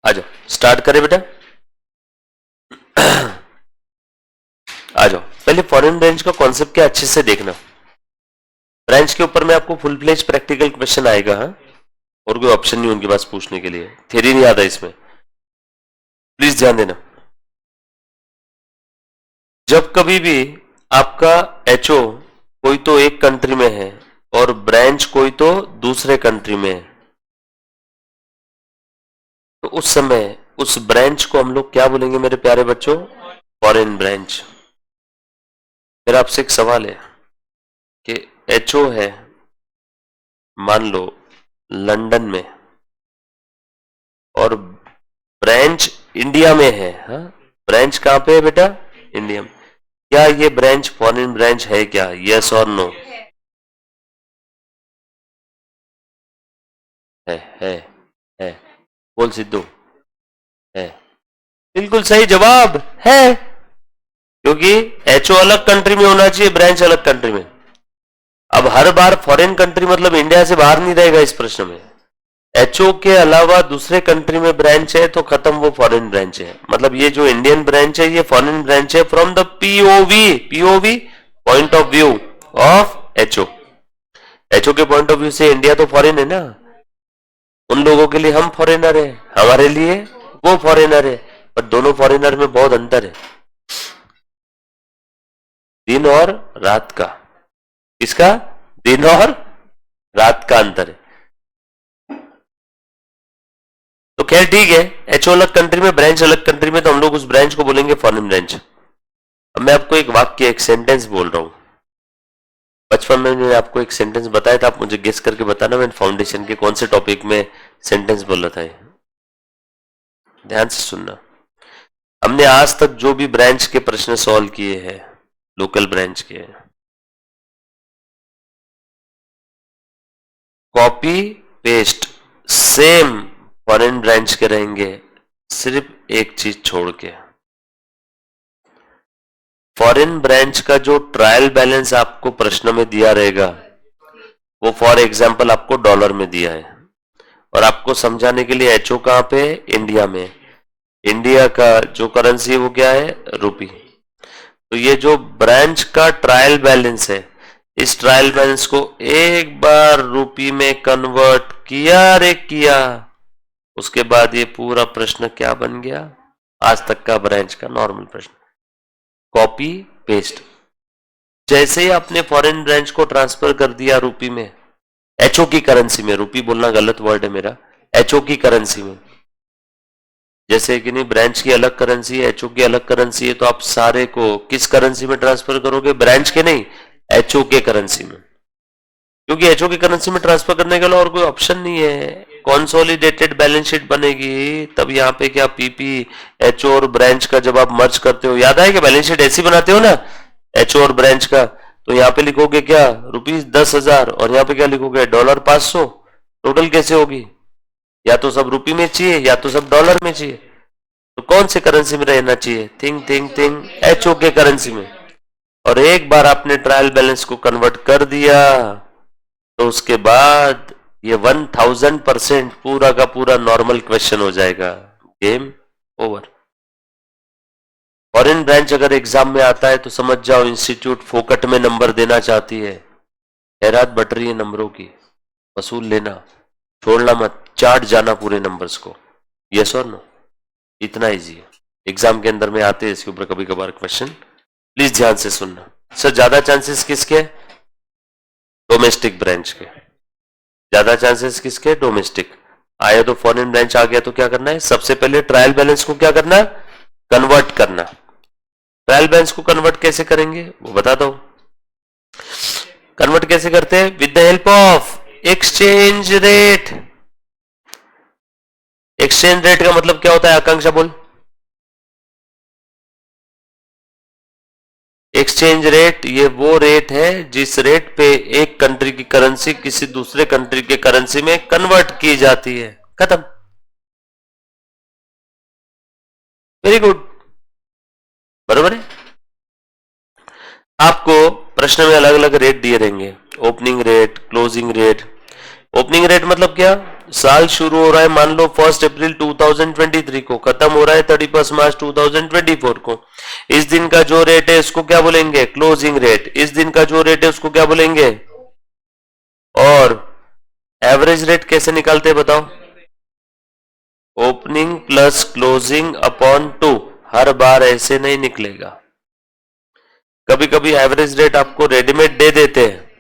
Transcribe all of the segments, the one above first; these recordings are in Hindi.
आ जाओ, स्टार्ट करें बेटा। आ जाओ, पहले फॉरेन ब्रांच का कॉन्सेप्ट क्या अच्छे से देखना। ब्रांच के ऊपर में आपको फुल फ्लेज प्रैक्टिकल क्वेश्चन आएगा, हाँ, और कोई ऑप्शन नहीं उनके पास पूछने के लिए, थ्योरी नहीं आता इसमें, प्लीज ध्यान देना। जब कभी भी आपका एचओ कोई तो एक कंट्री में है और ब्रांच कोई तो दूसरे कंट्री में है, तो उस समय उस ब्रांच को हम लोग क्या बोलेंगे मेरे प्यारे बच्चों? Foreign branch. फिर आपसे एक सवाल है कि एचओ है मान लो लंदन में और ब्रांच इंडिया में है, हाँ, ब्रांच कहां पे है बेटा? इंडिया में। क्या ये ब्रांच फॉरेन ब्रांच है क्या? यस और नो? है है बोल सिद्धू, है। बिल्कुल सही जवाब है, क्योंकि एचओ अलग कंट्री में होना चाहिए, ब्रांच अलग कंट्री में। अब हर बार फॉरेन कंट्री मतलब इंडिया से बाहर नहीं रहेगा इस प्रश्न में। एचओ के अलावा दूसरे कंट्री में ब्रांच है तो खत्म, वो फॉरेन ब्रांच है। मतलब ये जो इंडियन ब्रांच है ये फॉरेन ब्रांच है from the POV point of view of HO. HO के पॉइंट ऑफ व्यू से इंडिया तो फॉरेन है ना, उन लोगों के लिए हम फॉरेनर है, हमारे लिए वो फॉरेनर है, पर दोनों फॉरेनर में बहुत अंतर है, दिन और रात का। इसका दिन और रात का अंतर है। तो खैर ठीक है, एचओ अलग कंट्री में, ब्रांच अलग कंट्री में, तो हम लोग उस ब्रांच को बोलेंगे फॉरेन ब्रांच। अब मैं आपको एक वाक्य, एक सेंटेंस बोल रहा हूं। बचपन में मैंने आपको एक सेंटेंस बताया था, आप मुझे गेस करके बताना मैंने फाउंडेशन के कौन से टॉपिक में सेंटेंस बोला था। ध्यान से सुनना। हमने आज तक जो भी ब्रांच के प्रश्न सॉल्व किए हैं, लोकल ब्रांच के, copy paste same foreign branch के रहेंगे, सिर्फ एक चीज छोड़ के। फॉरेन ब्रांच का जो ट्रायल बैलेंस आपको प्रश्न में दिया रहेगा वो फॉर एग्जांपल आपको डॉलर में दिया है, और आपको समझाने के लिए एचओ कहां पे है? इंडिया में। इंडिया का जो करेंसी है वो क्या है? रुपी। तो ये जो ब्रांच का ट्रायल बैलेंस है, इस ट्रायल बैलेंस को एक बार रुपी में कन्वर्ट किया रे किया, उसके बाद ये पूरा प्रश्न क्या बन गया? आज तक का ब्रांच का नॉर्मल प्रश्न। Copy paste. जैसे ही आपने फॉरेन ब्रांच को ट्रांसफर कर दिया रुपी में, एचओ की करेंसी में, रुपी बोलना गलत वर्ड है मेरा, एचओ की करेंसी में, जैसे कि नहीं ब्रांच की अलग करेंसी है, एचओ की अलग करेंसी है, तो आप सारे को किस करेंसी में ट्रांसफर करोगे? ब्रांच के नहीं, एचओ के करेंसी में। क्योंकि एचओ की करेंसी में ट्रांसफर करने के लिए और कोई ऑप्शन नहीं है, कंसोलिडेटेड बैलेंस शीट बनेगी। तब यहाँ पे क्या पीपी एचओ और ब्रांच का जब आप मर्ज करते हो, याद आए कि बैलेंस शीट ऐसी बनाते हो ना एचओ और ब्रांच का, तो यहाँ पे लिखोगे क्या? ₹10,000, और यहाँ पे क्या लिखोगे? $500। टोटल कैसे होगी? या तो सब रुपी में चाहिए या तो सब डॉलर में चाहिए, तो कौन से करेंसी में रहना चाहिए? थिंग एचओ के करेंसी में। और एक बार आपने ट्रायल बैलेंस को कन्वर्ट कर दिया तो उसके बाद ये 1000% पूरा का पूरा नॉर्मल क्वेश्चन हो जाएगा, गेम ओवर। फॉरेन ब्रांच अगर एग्जाम में आता है तो समझ जाओ इंस्टीट्यूट फोकट में नंबर देना चाहती है, हैरात बट रही है नंबरों की, वसूल लेना, छोड़ना मत, चाट जाना पूरे नंबर्स को। यस और नो? इतना इजी है, एग्जाम के अंदर में आते हैं इसके ऊपर कभी कभार क्वेश्चन, प्लीज ध्यान से सुनना। सर ज्यादा चांसेस किसके? डोमेस्टिक ब्रांच के। ज्यादा चांसेस किसके? डोमेस्टिक। आया तो फॉरेन ब्रांच आ गया तो क्या करना है? सबसे पहले ट्रायल बैलेंस को क्या करना? कन्वर्ट करना। ट्रायल बैलेंस को कन्वर्ट कैसे करेंगे वो बता दो। कन्वर्ट कैसे करते हैं? With the help of exchange rate. Exchange rate का मतलब क्या होता है? आकांक्षा बोल। एक्सचेंज रेट ये वो रेट है जिस रेट पे एक कंट्री की करेंसी किसी दूसरे कंट्री के करेंसी में कन्वर्ट की जाती है। खत्म। वेरी गुड, बरोबर है। आपको प्रश्न में अलग अलग रेट दिए रहेंगे, opening rate, closing rate. Opening rate मतलब क्या? साल शुरू हो रहा है मान लो 1 अप्रैल 2023 को, खत्म हो रहा है 31 मार्च 2024 को। इस दिन का जो रेट है इसको क्या बोलेंगे? Closing rate. इस दिन का जो रेट है उसको क्या बोलेंगे? और एवरेज रेट कैसे निकालते हैं बताओ? Opening plus closing upon 2। हर बार ऐसे नहीं निकलेगा, कभी कभी एवरेज रेट आपको रेडीमेड दे देते हैं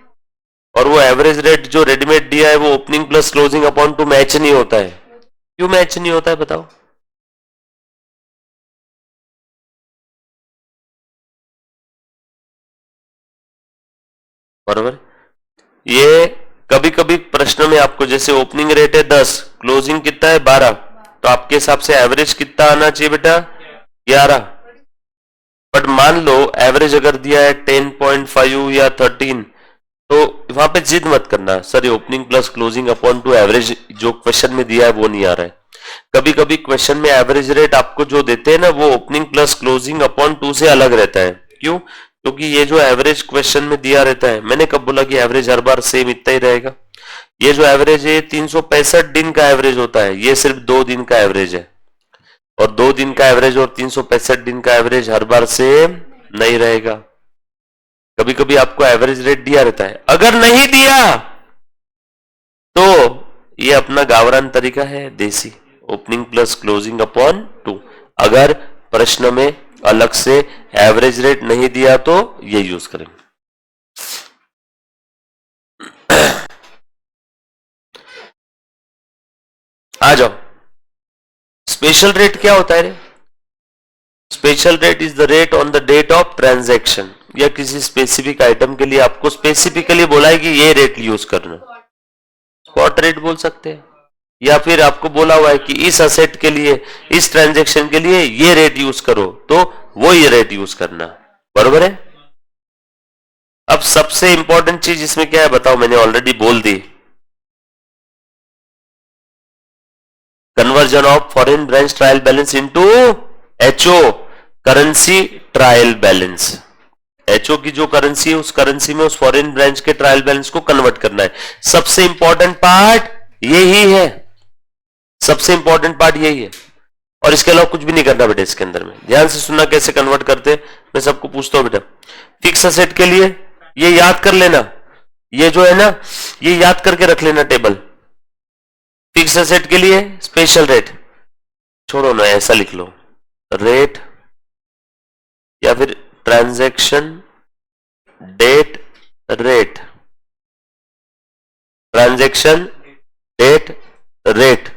और वो एवरेज रेट जो रेडीमेड दिया है वो opening plus closing upon 2 match नहीं होता है। क्यों मैच नहीं होता है बताओ? बरोबर। ये कभी कभी प्रश्न में आपको जैसे ओपनिंग रेट है 10, क्लोजिंग कितना है 12, तो आपके हिसाब से एवरेज कितना आना चाहिए बेटा? 11। बट मान लो एवरेज अगर दिया है 10.5 या 13, तो वहां पे जिद मत करना सर ये opening plus closing upon 2 average जो क्वेश्चन में दिया है वो नहीं आ रहा है। कभी कभी क्वेश्चन में एवरेज रेट आपको जो देते हैं ना वो ओपनिंग प्लस क्लोजिंग अपॉन 2 से अलग रहता है। क्यों? क्योंकि ये जो एवरेज क्वेश्चन में दिया रहता है, मैंने कब बोला कि एवरेज हर बार सेम इतना ही रहेगा? ये जो एवरेज है 365 दिन का एवरेज होता है, ये सिर्फ 2 दिन का एवरेज है। और 2 दिन का एवरेज और 365 दिन का एवरेज हर बार सेम नहीं रहेगा। कभी कभी आपको एवरेज रेट दिया रहता है, अगर नहीं दिया तो ये अपना गावरान तरीका है देसी, ओपनिंग प्लस क्लोजिंग अपॉन 2। अगर प्रश्न में अलग से एवरेज रेट नहीं दिया तो ये यूज करेंगे। आ जाओ, स्पेशल रेट क्या होता है रे? Special rate is the rate on the date of transaction. या किसी स्पेसिफिक आइटम के लिए आपको स्पेसिफिकली बोला है कि ये रेट यूज करना, स्पॉट रेट बोल सकते हैं। या फिर आपको बोला हुआ है कि इस असेट के लिए, इस ट्रांजैक्शन के लिए ये रेट यूज करो, तो वो ये रेट यूज करना। बरोबर है। अब सबसे इंपॉर्टेंट चीज इसमें क्या है बताओ? मैंने ऑलरेडी बोल दी, conversion of foreign branch trial balance into HO currency trial balance. HO की जो करेंसी है उस करेंसी में उस फॉरेन ब्रांच के ट्रायल बैलेंस को कन्वर्ट करना है। सबसे इंपॉर्टेंट पार्ट यही है, सबसे इंपॉर्टेंट पार्ट यही है। और इसके अलावा कुछ भी नहीं करना बेटा इसके अंदर में। ध्यान से सुनना कैसे कन्वर्ट करते हैं। मैं सबको पूछता हूं बेटा, फिक्स असेट के लिए ये याद कर लेना, ये जो है ना ये याद करके रख लेना टेबल। फिक्स असेट के लिए स्पेशल रेट छोड़ो ना, ऐसा लिख लो, रेट या फिर transaction date rate, transaction date rate.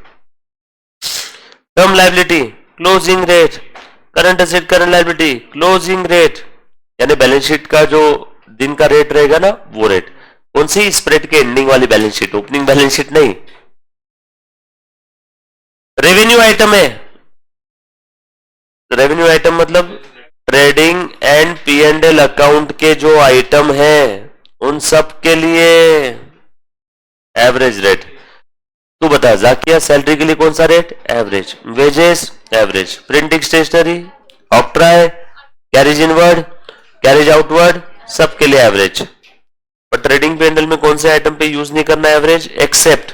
Term liability closing rate, current asset current liability closing rate, यानी बैलेंस शीट का जो दिन का रेट रहेगा ना वो रेट। कौन सी? स्प्रेड के एंडिंग वाली balance sheet, opening balance sheet नहीं। रेवेन्यू आइटम है, रेवेन्यू आइटम मतलब ट्रेडिंग एंड P&L अकाउंट के जो आइटम है उन सब के लिए एवरेज रेट। तू बता जाकिया, सैलरी के लिए कौन सा rate? Average. Wages average. Printing stationery, octroi, carriage inward, carriage outward, सबके लिए एवरेज। पर ट्रेडिंग P&L में कौन से आइटम पे यूज नहीं करना एवरेज? एक्सेप्ट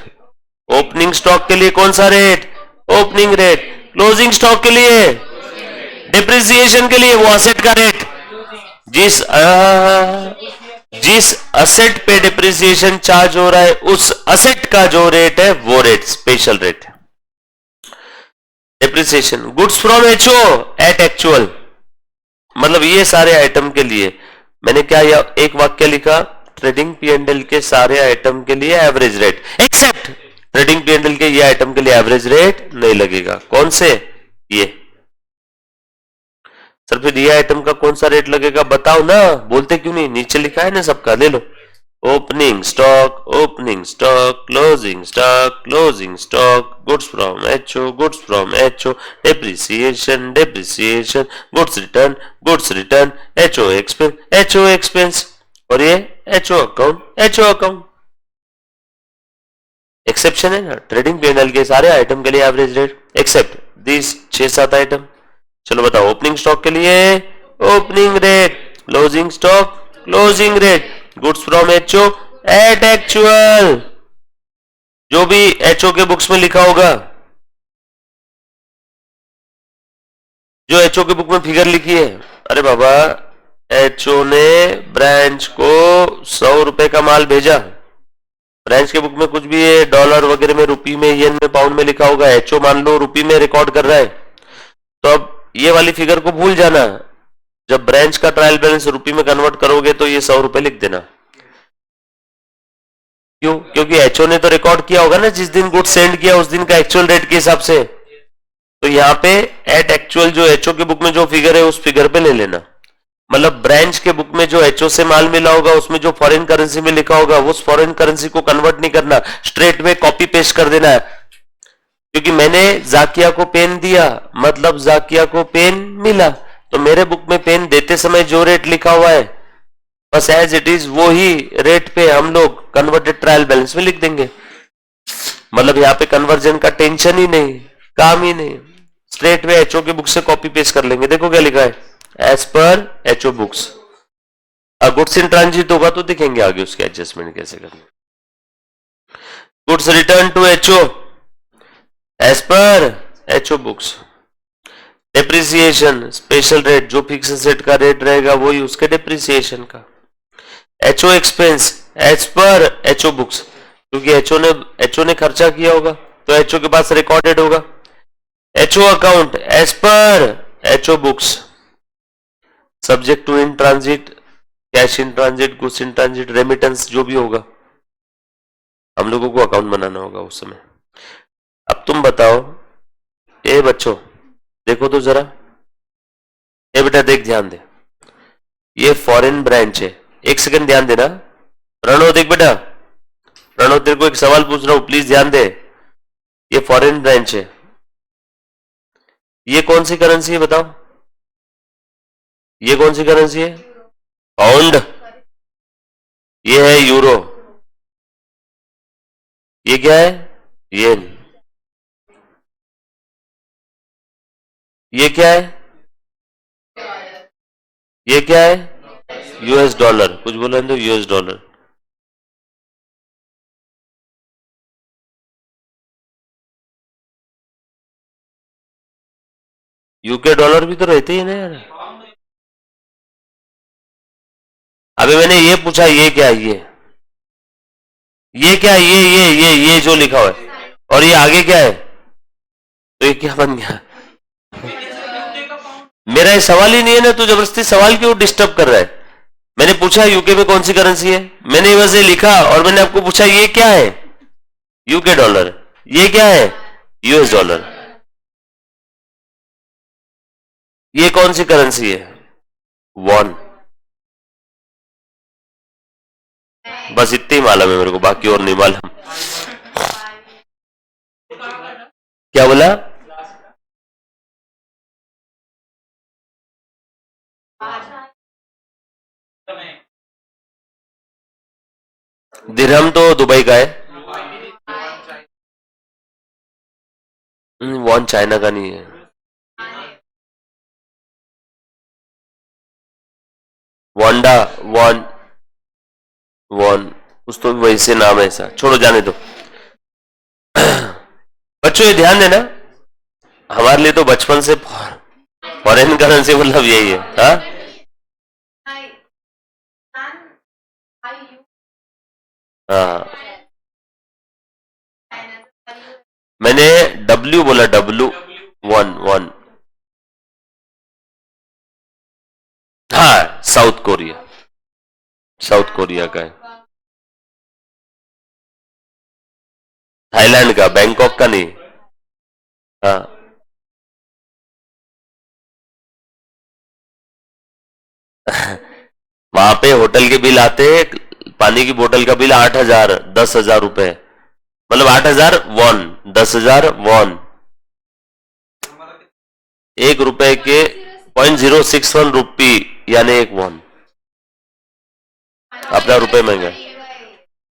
ओपनिंग स्टॉक के लिए कौन सा rate? Opening rate. Closing stock के लिए, डिप्रिसिएशन के लिए वो असेट का रेट, जिस असेट पे डिप्रिसिएशन चार्ज हो रहा है उस असेट का जो रेट है वो रेट स्पेशल रेट है। Depreciation goods from HO at actual, मतलब ये सारे आइटम के लिए मैंने क्या एक वाक्य लिखा, ट्रेडिंग P&L के सारे आइटम के लिए average rate, accept trading P&L के ये आइटम के लिए एवरेज रेट नहीं लगेगा। कौन से? ये। सर फिर ये आइटम का कौन सा रेट लगेगा बताओ ना, बोलते क्यों नहीं? नीचे लिखा है ना सबका, ले लो। Opening stock, opening stock, closing stock, closing stock, goods from HO, goods from HO, depreciation, depreciation, goods return, HO expense, और ये एचओ अकाउंट। एक्सेप्शन है ना, ट्रेडिंग P&L के सारे आइटम के लिए average rate except this 6-7 item. चलो बताओ, ओपनिंग स्टॉक के लिए opening rate, closing stock closing rate, goods from HO at actual, जो भी एचओ के बुक्स में लिखा होगा, जो एचओ के बुक में फिगर लिखी है, अरे बाबा एचओ ने ब्रांच को 100 रुपए का माल भेजा, ब्रांच के बुक में कुछ भी है डॉलर वगैरह में, रुपी में, येन में, पाउंड में लिखा होगा, एचओ मान लो रुपी में रिकॉर्ड कर रहा है, तो अब ये वाली फिगर को भूल जाना, जब ब्रांच का ट्रायल बैलेंस रुपी में कन्वर्ट करोगे तो ये 100 रुपए लिख देना। क्यों? क्योंकि एचओ ने तो रिकॉर्ड किया होगा ना, जिस दिन गुड सेंड किया उस दिन का एक्चुअल रेट के हिसाब से, तो यहाँ पे एट एक्चुअल जो एचओ के बुक में जो फिगर है उस फिगर पे ले लेना। मतलब ब्रांच के बुक में जो एचओ से माल मिला होगा उसमें जो फॉरेन करेंसी में लिखा होगा उस फॉरेन करेंसी को कन्वर्ट नहीं करना, स्ट्रेट में कॉपी पेस्ट कर देना है। क्योंकि मैंने जाकिया को पेन दिया मतलब जाकिया को पेन मिला, तो मेरे बुक में पेन देते समय जो रेट लिखा हुआ है बस एज इट इज वो ही रेट पे हम लोग कन्वर्टेड ट्रायल बैलेंस में लिख देंगे। मतलब यहाँ पे कन्वर्जन का टेंशन ही नहीं, काम ही नहीं, स्ट्रेट वे एचओ के बुक से कॉपी पेस्ट कर लेंगे। देखो क्या लिखा है, as per HO books. Goods in transit होगा तो दिखेंगे आगे उसके एडजस्टमेंट कैसे करने। Goods return to HO as per HO books. Depreciation special rate, जो फिक्स सेट का रेट रहेगा वही उसके डेप्रिसिएशन का। HO expense as per HO books, क्योंकि एचओ ने खर्चा किया होगा तो एचओ के पास रिकॉर्डेड होगा। HO account as per HO books, subject to in transit, cash in transit, goods in transit, remittance जो भी होगा हम लोगों को अकाउंट बनाना होगा उस समय। अब तुम बताओ, ए बच्चों देखो तो जरा, ए बेटा देख, ध्यान दे, ये फॉरेन ब्रांच है, एक सेकंड ध्यान देना। प्रणव देख बेटा, प्रणव तेरे को एक सवाल पूछ रहा हूं प्लीज ध्यान दे, ये फॉरेन ब्रांच है, ये कौन सी करेंसी है बताओ, ये कौन सी करेंसी है? पाउंड, ये है यूरो, ये क्या है? येन, ये क्या है? ये क्या है? US dollar. कुछ बोला तो यूएस डॉलर। यूके डॉलर भी तो रहते ही ना यार। अभी मैंने ये पूछा, ये क्या है? ये क्या है? ये जो लिखा हुआ है, और ये आगे क्या है? तो ये क्या बन गया? मेरा ये सवाल ही नहीं है ना, तू जबरदस्ती सवाल क्यों डिस्टर्ब कर रहा है? मैंने पूछा यूके में कौन सी करेंसी है, मैंने बस ये लिखा और मैंने आपको पूछा ये क्या है? UK dollar. ये क्या है? US dollar. ये कौन सी करेंसी है? वॉन। बस इतनी ही मालूम है मेरे को, बाकी और नहीं मालूम। क्या बोला? दिरहम तो दुबई का है, वॉन चाइना का नहीं है। वोंडा, वॉन, वॉन कुछ तो वैसे नाम है ऐसा, छोड़ो जाने दो। बच्चों ये ध्यान देना, हमारे लिए तो बचपन से फॉरेन करेंसी मतलब यही है। हाँ हाँ, मैंने डब्ल्यू बोला, डब्ल्यू, वन वन। हाँ साउथ कोरिया, साउथ कोरिया का है, थाईलैंड का, बैंकॉक का नहीं। हाँ वहां पे होटल के बिल आते हैं, पानी की बोतल का बिल 8,000, 10,000 रुपए, मतलब 8,000 वॉन, 10,000 वॉन, 1 रुपए के 0.061 रुपी, यानी 1 वॉन। अपना रुपए महंगा।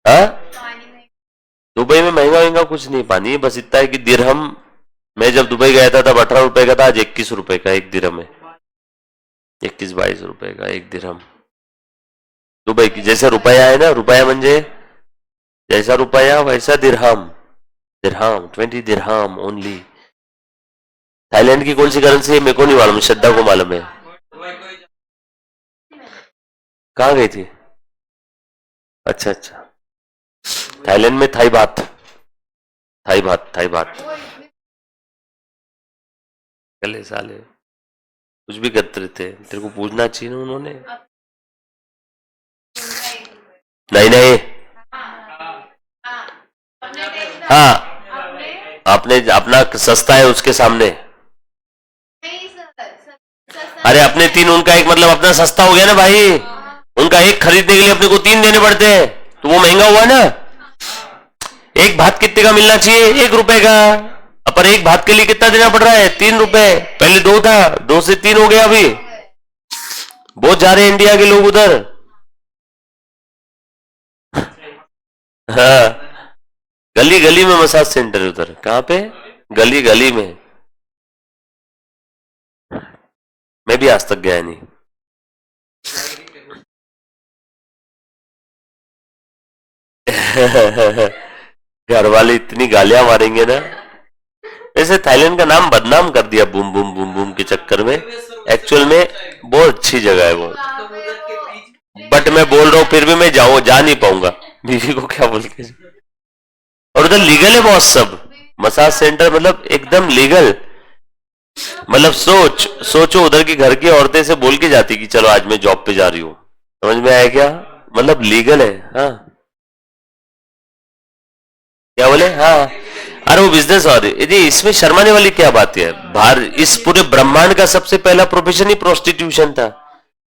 हाँ दुबई में महंगा महंगा कुछ नहीं, पानी बस इतना है कि दिरहम, मैं जब दुबई गया था तब 18 रुपए का था, आज 21 रुपए का एक दिरहम है, 21-22 रुपए का एक दिरहम। दुबई की जैसे रुपया है ना, रुपया म्हणजे जैसा रुपया वैसा दिरहम। दिरहाम, 20 दिरहाम ओनली। थाईलैंड की कौन सी करेंसी है मेरे को नहीं मालूम, श्रद्धा को मालूम है। कहाँ गई थी? अच्छा अच्छा, थाईलैंड में थाई बात, थाई बात, थाई बात। कले साले कुछ भी करते रहते, तेरे को पूछना चाहिए ना उन्होंने। नहीं नहीं, हाँ आपने अपना सस्ता है उसके सामने। अरे अपने तीन, उनका एक, मतलब अपना सस्ता हो गया ना भाई। उनका एक खरीदने के लिए अपने को तीन देने पड़ते हैं, तो वो महंगा हुआ ना। एक भात कितने का मिलना चाहिए? 1 रुपए का। पर एक भात के लिए कितना देना पड़ रहा है? 3 रुपए। पहले 2 था, 2 से 3 हो गया अभी। बहुत जा रहे हैं इंडिया के लोग उधर। हाँ, गली गली में मसाज सेंटर है उधर। कहाँ पे? गली गली में। मैं भी आज तक गया नहीं। घर वाले इतनी गालियां मारेंगे ना। वैसे थाईलैंड का नाम बदनाम कर दिया बूम बूम बूम बूम के चक्कर में। एक्चुअल में बहुत अच्छी जगह है वो, बट मैं बोल रहा हूँ फिर भी मैं जा नहीं पाऊंगा। बीवी को क्या बोल के। और उधर लीगल है बहुत सब। मसाज सेंटर मतलब एकदम लीगल। मतलब सोचो उधर की घर की औरतें से बोल के जाती कि चलो आज मैं जॉब पे जा रही हूँ। समझ में आया क्या? मतलब लीगल है। हाँ क्या बोले? हाँ, अरे वो बिजनेस और ये, इसमें शर्माने वाली क्या बात है? बाहर इस पूरे ब्रह्मांड का सबसे पहला प्रोफेशन ही प्रोस्टिट्यूशन था।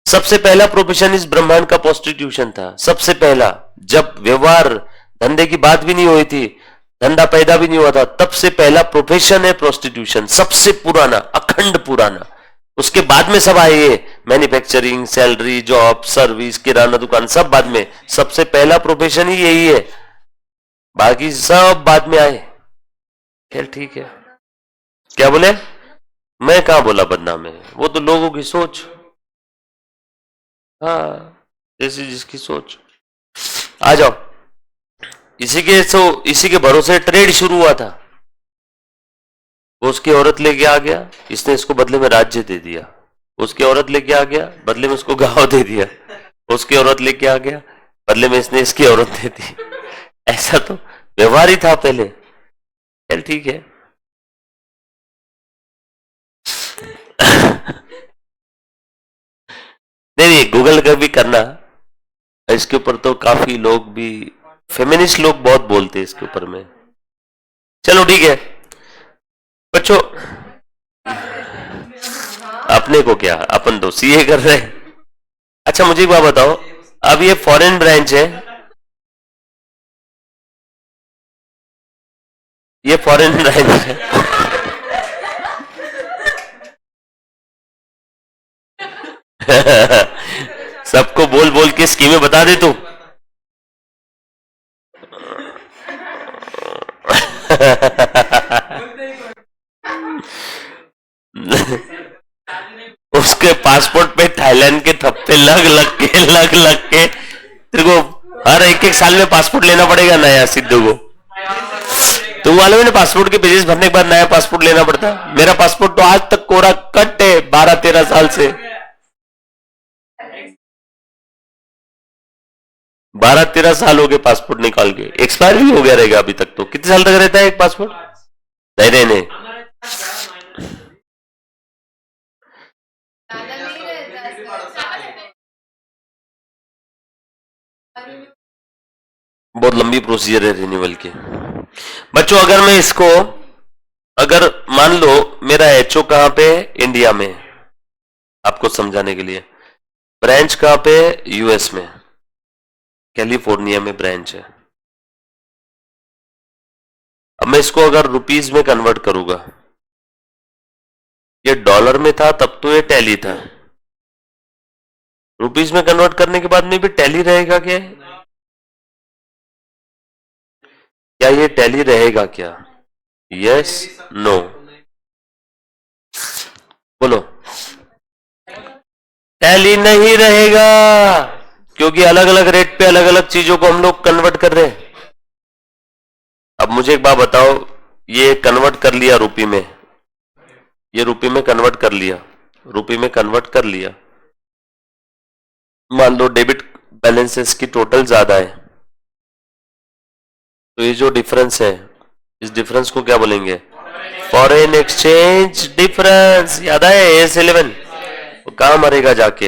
सबसे पहला प्रोफेशन इस ब्रह्मांड का प्रोस्टिट्यूशन था, सबसे पहला। जब व्यवहार धंधे की बात भी नहीं हुई थी, धंधा पैदा भी नहीं हुआ था, तब से पहला प्रोफेशन है प्रोस्टिट्यूशन, सबसे पुराना, अखंड पुराना। उसके बाद में सब आए ये मैन्युफैक्चरिंग, सैलरी, जॉब, सर्विस, किराना दुकान, सब बाद में। सबसे पहला प्रोफेशन ही यही है, बाकी सब बाद में आए। खैर ठीक है। क्या बोले? मैं कहा बोला बदनाम है, वो तो लोगों की सोच। हाँ, जैसी जिसकी सोच। आ जाओ। इसी के भरोसे ट्रेड शुरू हुआ था। वो उसकी औरत लेके आ गया, इसने इसको बदले में राज्य दे दिया। उसकी औरत लेके आ गया, बदले में उसको गांव दे दिया। उसकी औरत लेके आ गया, बदले में इसने इसकी औरत दे दी। ऐसा तो व्यवहार ही था पहले। चल ठीक है। नहीं नहीं, गूगल कर भी करना इसके ऊपर, तो काफी लोग भी, फेमिनिस्ट लोग बहुत बोलते हैं इसके ऊपर में। चलो ठीक है बच्चों, अपने को क्या, अपन तो सीए कर रहे हैं। अच्छा मुझे एक बात बताओ, अब ये फॉरेन ब्रांच है, ये फॉरेन ब्रांच है। सबको बोल बोल के स्कीमें बता दे तू। उसके पासपोर्ट पे थाईलैंड के थप्पे लग लग के तेरे को हर एक एक साल में पासपोर्ट लेना पड़ेगा नया, सिद्धू को। तुम मालूम है ना, पासपोर्ट के पेजेस भरने के बाद नया पासपोर्ट लेना पड़ता है। मेरा पासपोर्ट तो आज तक कोरा कट है, 12-13 साल से। 12-13 साल हो गए पासपोर्ट निकाल के, एक्सपायर भी हो गया रहेगा अभी तक। तो कितने साल तक रहता है एक पासपोर्ट? नहीं नहीं नहीं, बहुत लंबी प्रोसीजर है रिन्यूअल की। बच्चों अगर मैं इसको, अगर मान लो मेरा एचओ कहां पे? इंडिया में। आपको समझाने के लिए, ब्रांच कहां पे? यूएस में, कैलिफोर्निया में ब्रांच है। अब मैं इसको अगर रुपीज में कन्वर्ट करूंगा, ये डॉलर में था तब तो ये टैली था, रुपीज में कन्वर्ट करने के बाद में भी टैली रहेगा क्या? क्या ये टैली रहेगा क्या? यस, नो, बोलो। टैली नहीं रहेगा, क्योंकि अलग अलग रेट पे अलग अलग चीजों को हम लोग कन्वर्ट कर रहे हैं। अब मुझे एक बात बताओ, ये कन्वर्ट कर लिया रुपये में, ये रुपये में कन्वर्ट कर लिया, रुपये में कन्वर्ट कर लिया, मान लो डेबिट बैलेंसेस की टोटल ज्यादा है, तो ये जो डिफरेंस है, इस डिफरेंस को क्या बोलेंगे? Foreign exchange difference. याद आए AS11? वो कहां मरेगा जाके?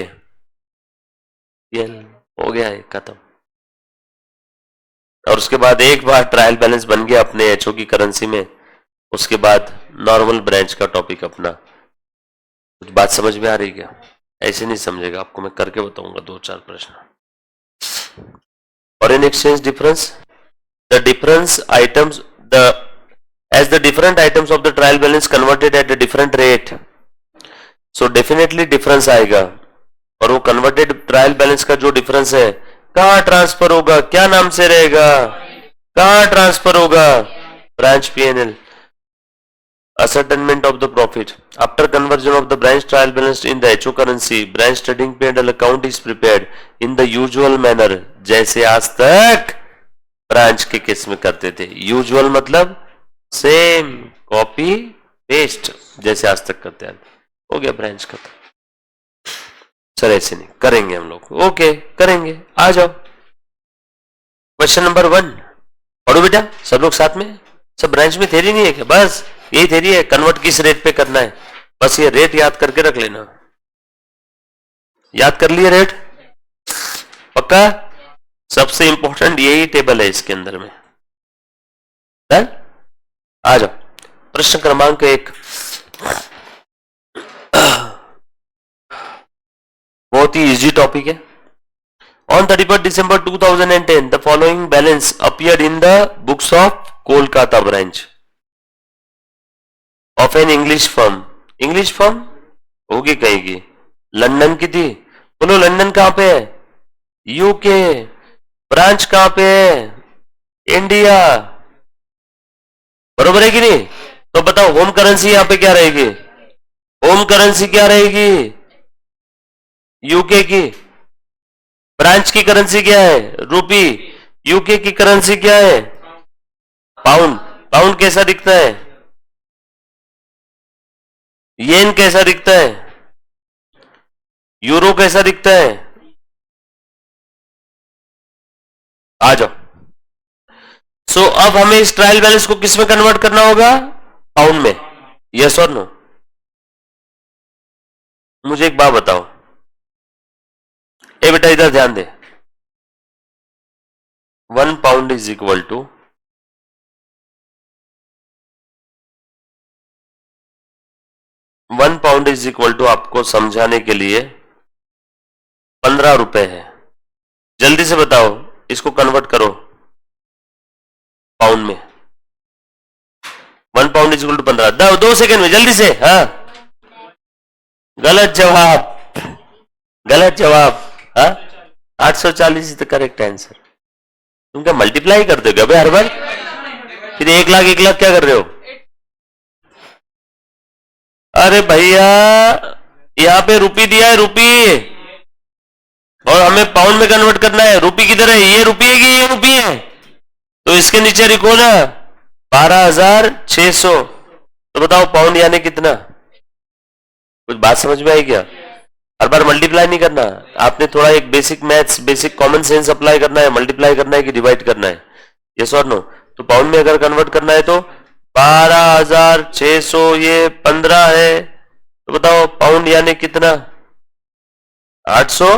हो गया है खत्म। और उसके बाद एक बार ट्रायल बैलेंस बन गया अपने एचओ की करेंसी में, उसके बाद नॉर्मल ब्रांच का टॉपिक अपना। कुछ बात समझ में आ रही क्या? ऐसे नहीं समझेगा, आपको मैं करके बताऊंगा 2-4 प्रश्न। Foreign exchange difference, the difference items, as the different items of the trial balance converted at a different rate, so definitely difference आएगा। और वो converted trial balance का जो difference है, कहाँ ट्रांसफर होगा? क्या नाम से रहेगा? कहाँ ट्रांसफर होगा? branch P&L। ascertainment of the profit after conversion of the branch trial balance in the HO currency, branch trading P&L account is prepared in the usual manner, जैसे आज तक ब्रांच के केस में करते थे। यूजुअल मतलब सेम, कॉपी पेस्ट, जैसे आज तक करते हैं। हो गया ब्रांच का। सर ऐसे नहीं करेंगे हम लोग। ओके करेंगे, आ जाओ। क्वेश्चन नंबर 1 पढ़ो बेटा सब लोग साथ में। सब ब्रांच में थ्योरी नहीं है क्या? बस यही थ्योरी है, कन्वर्ट किस रेट पे करना है, बस ये रेट याद करके रख लेना। याद कर लिए रेट? पक्का? सबसे इंपॉर्टेंट यही टेबल है इसके अंदर में। डन? आ जाओ प्रश्न क्रमांक 1। बहुत ही इजी टॉपिक है। On 31 December 2010 the following balance appeared in the books of Kolkata branch of an English firm. English firm होगी कहीं की, लंदन की थी। बोलो लंदन कहां पे है? यूके। ब्रांच कहां पे है? इंडिया। बरोबर है कि नहीं? तो बताओ होम करेंसी यहां पे क्या रहेगी? होम करेंसी क्या रहेगी? यूके की। ब्रांच की करेंसी क्या है? रूपी। यूके की करेंसी क्या है? पाउंड। पाउंड कैसा दिखता है? येन कैसा दिखता है? यूरो कैसा दिखता है? आ जाओ। सो अब हमें इस ट्रायल बैलेंस को किस में कन्वर्ट करना होगा? पाउंड में। यस और नो? मुझे एक बात बताओ, ए बेटा इधर ध्यान दे। 1 pound is equal to 1 pound is equal to, आपको समझाने के लिए 15 रुपए है। जल्दी से बताओ इसको कन्वर्ट करो पाउंड में। 1 pound is equal to 15। 2 second में जल्दी से। हाँ गलत जवाब, गलत जवाब। हाँ 840 इज द करेक्ट आंसर। तुम क्या मल्टीप्लाई करते हो क्या हर बार? फिर 1 लाख 1 लाख क्या कर रहे हो? अरे भैया यहां पे रुपी दिया है, रुपी, और हमें पाउंड में कन्वर्ट करना है। रुपी किधर है? ये रुपी है कि ये रुपी है? तो इसके नीचे लिखो ना 12,600। तो बताओ पाउंड यानी कितना? कुछ बात समझ में आई क्या? हर बार मल्टीप्लाई नहीं करना, आपने थोड़ा एक basic maths, basic common sense apply करना है। मल्टीप्लाई करना है कि डिवाइड करना है? यस और नो? तो पाउंड में अगर कन्वर्ट करना है तो 12,600, ये 15 है, तो बताओ पाउंड यानी कितना? 800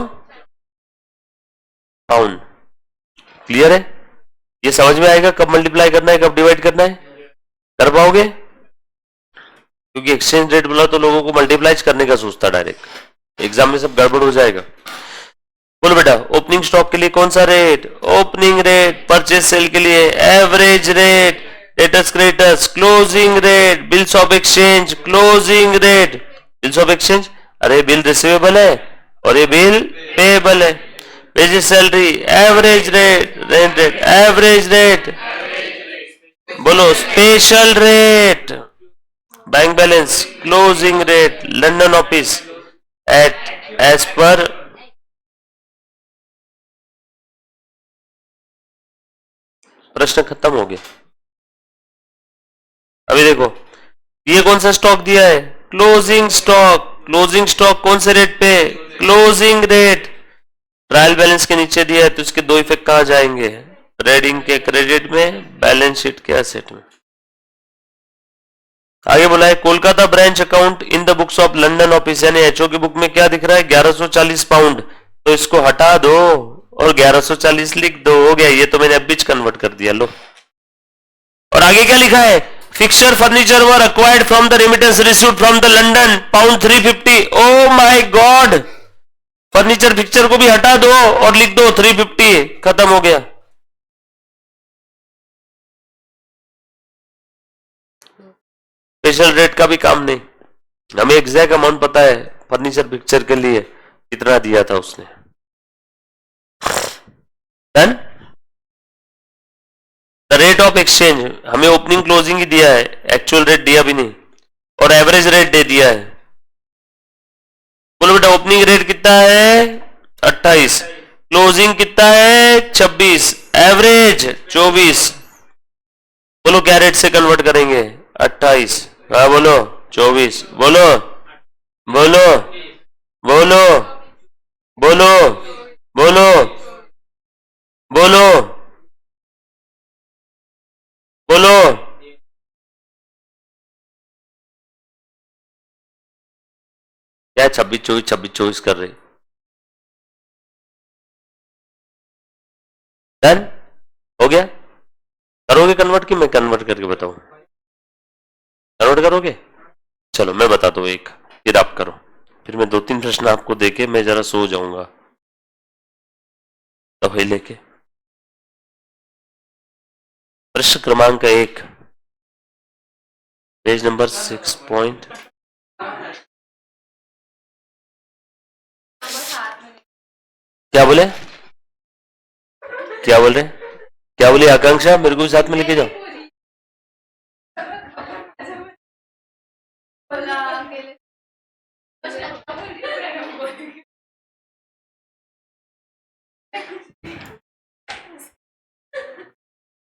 पाउंड। क्लियर है? ये समझ में आएगा कब मल्टीप्लाई करना है, कब डिवाइड करना है? कर पाओगे? क्योंकि एक्सचेंज रेट बोला तो लोगों को मल्टीप्लाई करने का सोचता डायरेक्ट, एग्जाम में सब गड़बड़ हो जाएगा। बोलो बेटा ओपनिंग स्टॉक के लिए कौन सा rate? Opening rate. Purchase sale के लिए average rate. Debtors creditors closing rate. Bills of exchange closing rate. Bills of exchange, अरे बिल रिसीवेबल है और ये बिल पेएबल है। Wages salary average rate. Rent rate average rate. बोलो special rate. Bank balance closing rate. London office at as per प्रश्न खत्म हो गया। अभी देखो ये कौन सा स्टॉक दिया है, क्लोजिंग स्टॉक। क्लोजिंग स्टॉक कौन से रेट पे, क्लोजिंग रेट। ट्रायल बैलेंस के नीचे दिया है तो इसके दो इफेक्ट कहां जाएंगे, ट्रेडिंग के क्रेडिट में, बैलेंस शीट के एसेट में। आगे बोला है Kolkata branch account in the books of London office, यानी एचओ की बुक में क्या दिख रहा है 1140 पाउंड, तो इसको हटा दो और 1140 लिख दो, हो गया। ये तो मैंने अभी कन्वर्ट कर दिया, लो। और आगे क्या लिखा है, fixture furniture were acquired from the remittance received from the London pound 350। Oh my God, furniture fixture को भी हटा दो और लिख दो 350, खत्म हो गया। स्पेशल रेट का भी काम नहीं, हमें एग्जैक्ट अमाउंट पता है फर्नीचर पिक्चर के लिए कितना दिया था उसने। Done. The rate of exchange हमें ओपनिंग क्लोजिंग ही दिया है, एक्चुअल रेट दिया भी नहीं, और एवरेज रेट दे दिया है। बोलो बेटा ओपनिंग रेट कितना है 28, क्लोजिंग कितना है 26, एवरेज 24। बोलो क्या रेट से कन्वर्ट करेंगे, 28, हाँ बोलो 24, बोलो बोलो बोलो बोलो बोलो बोलो बोलो। क्या 26 24 कर रहे, डन हो गया। करोगे कन्वर्ट कि मैं कन्वर्ट करके बताऊं, कन्वर्ट करोगे, चलो मैं बताता हूं एक, फिर आप करो, फिर मैं 2 3 प्रश्न आपको देके मैं जरा सो जाऊंगा दवाई लेके। प्रश्न क्रमांक 1, पेज नंबर 6 पॉइंट, क्या बोले, क्या बोल रहे, क्या बोली आकांक्षा, मेरे को भी साथ में लेके जाओ।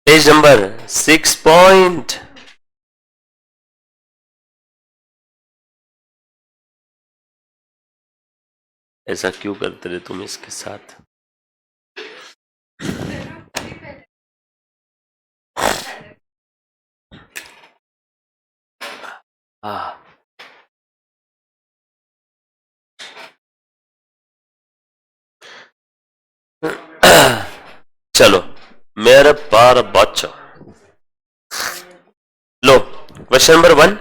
पेज नंबर 6 पॉइंट, ऐसा क्यों करते रहे तुम इसके साथ। हाँ चलो मेरे पार बच्चा, लो क्वेश्चन नंबर 1,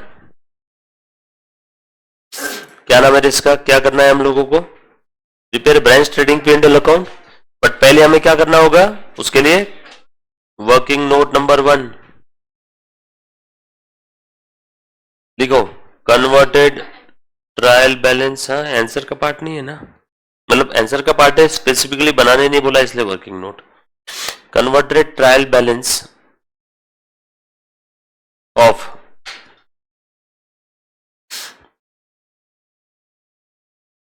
क्या नाम है इसका, क्या करना है हम लोगों को, prepare branch trading P and L account. But पहले हमें क्या करना होगा, उसके लिए वर्किंग नोट नंबर 1 लिखो, कन्वर्टेड ट्रायल बैलेंस। हाँ आंसर का पार्ट नहीं है ना, मतलब आंसर का पार्ट है, स्पेसिफिकली बनाने नहीं बोला इसलिए working note. Converted trial balance of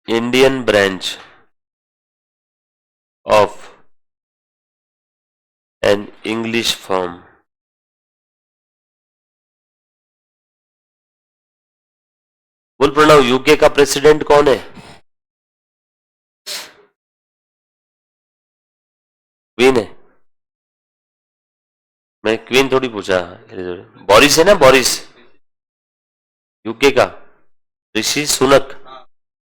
Indian branch of an English firm. बोल प्रणव, यूके का प्रेसिडेंट कौन है, क्वीन है। मैं क्वीन थोड़ी पूछा, बोरिस है ना, बोरिस यूके का, ऋषि सुनक,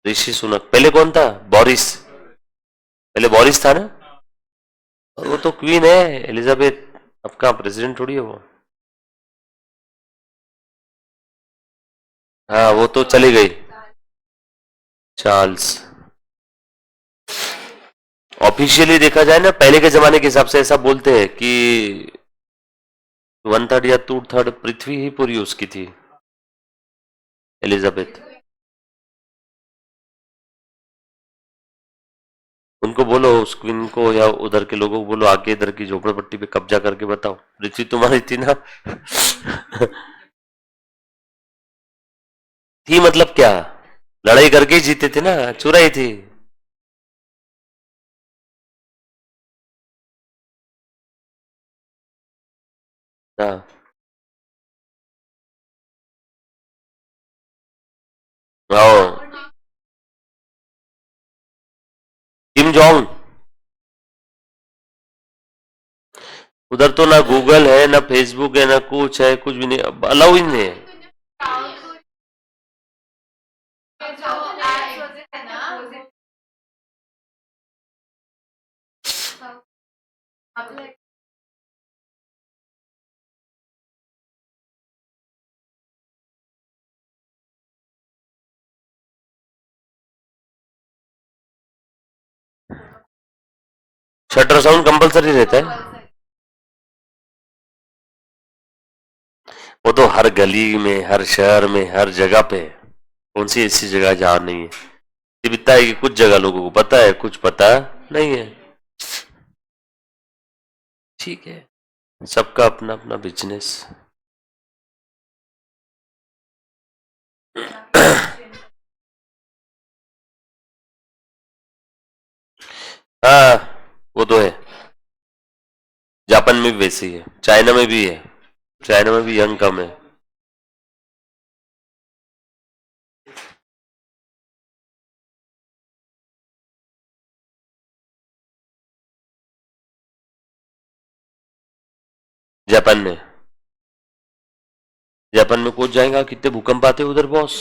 ऋषि सुनक पहले कौन था, बोरिस, पहले बोरिस था ना, और वो तो क्वीन है एलिजाबेथ, अब कहाँ प्रेसिडेंट थोड़ी है वो। हाँ वो तो चली गई, चार्ल्स। ऑफिशियली देखा जाए ना, पहले के जमाने के हिसाब से ऐसा बोलते हैं कि 1/3 या 2/3 पृथ्वी ही पूरी उसकी थी, एलिजाबेथ। उनको बोलो, उस क्वीन को या उधर के लोगों को बोलो, आके इधर की झोपड़पट्टी पे कब्जा करके बताओ, पृथ्वी तुम्हारी थी ना। थी मतलब क्या, लड़ाई करके ही जीते थे ना, चुराई थी। हाँ हाँ, किम जोंग। उधर तो ना गूगल है, ना फेसबुक है, ना कुछ है, कुछ भी नहीं, अलाउ ही नहीं है। शटर साउंड कंपलसरी रहता है। वो तो हर गली में, हर शहर में, हर जगह पे है। कौन सी ऐसी जगह जहां नहीं है? सिर्फ इतना है कि कुछ जगह लोगों को पता है, कुछ पता नहीं है। ठीक है, सबका अपना अपना बिजनेस। हाँ, वो तो है। जापान में भी वैसे ही है, चाइना में भी है। चाइना में भी यंग कम है। जापान में, जापान में कूद जाएगा। कितने भूकंप आते उधर बॉस,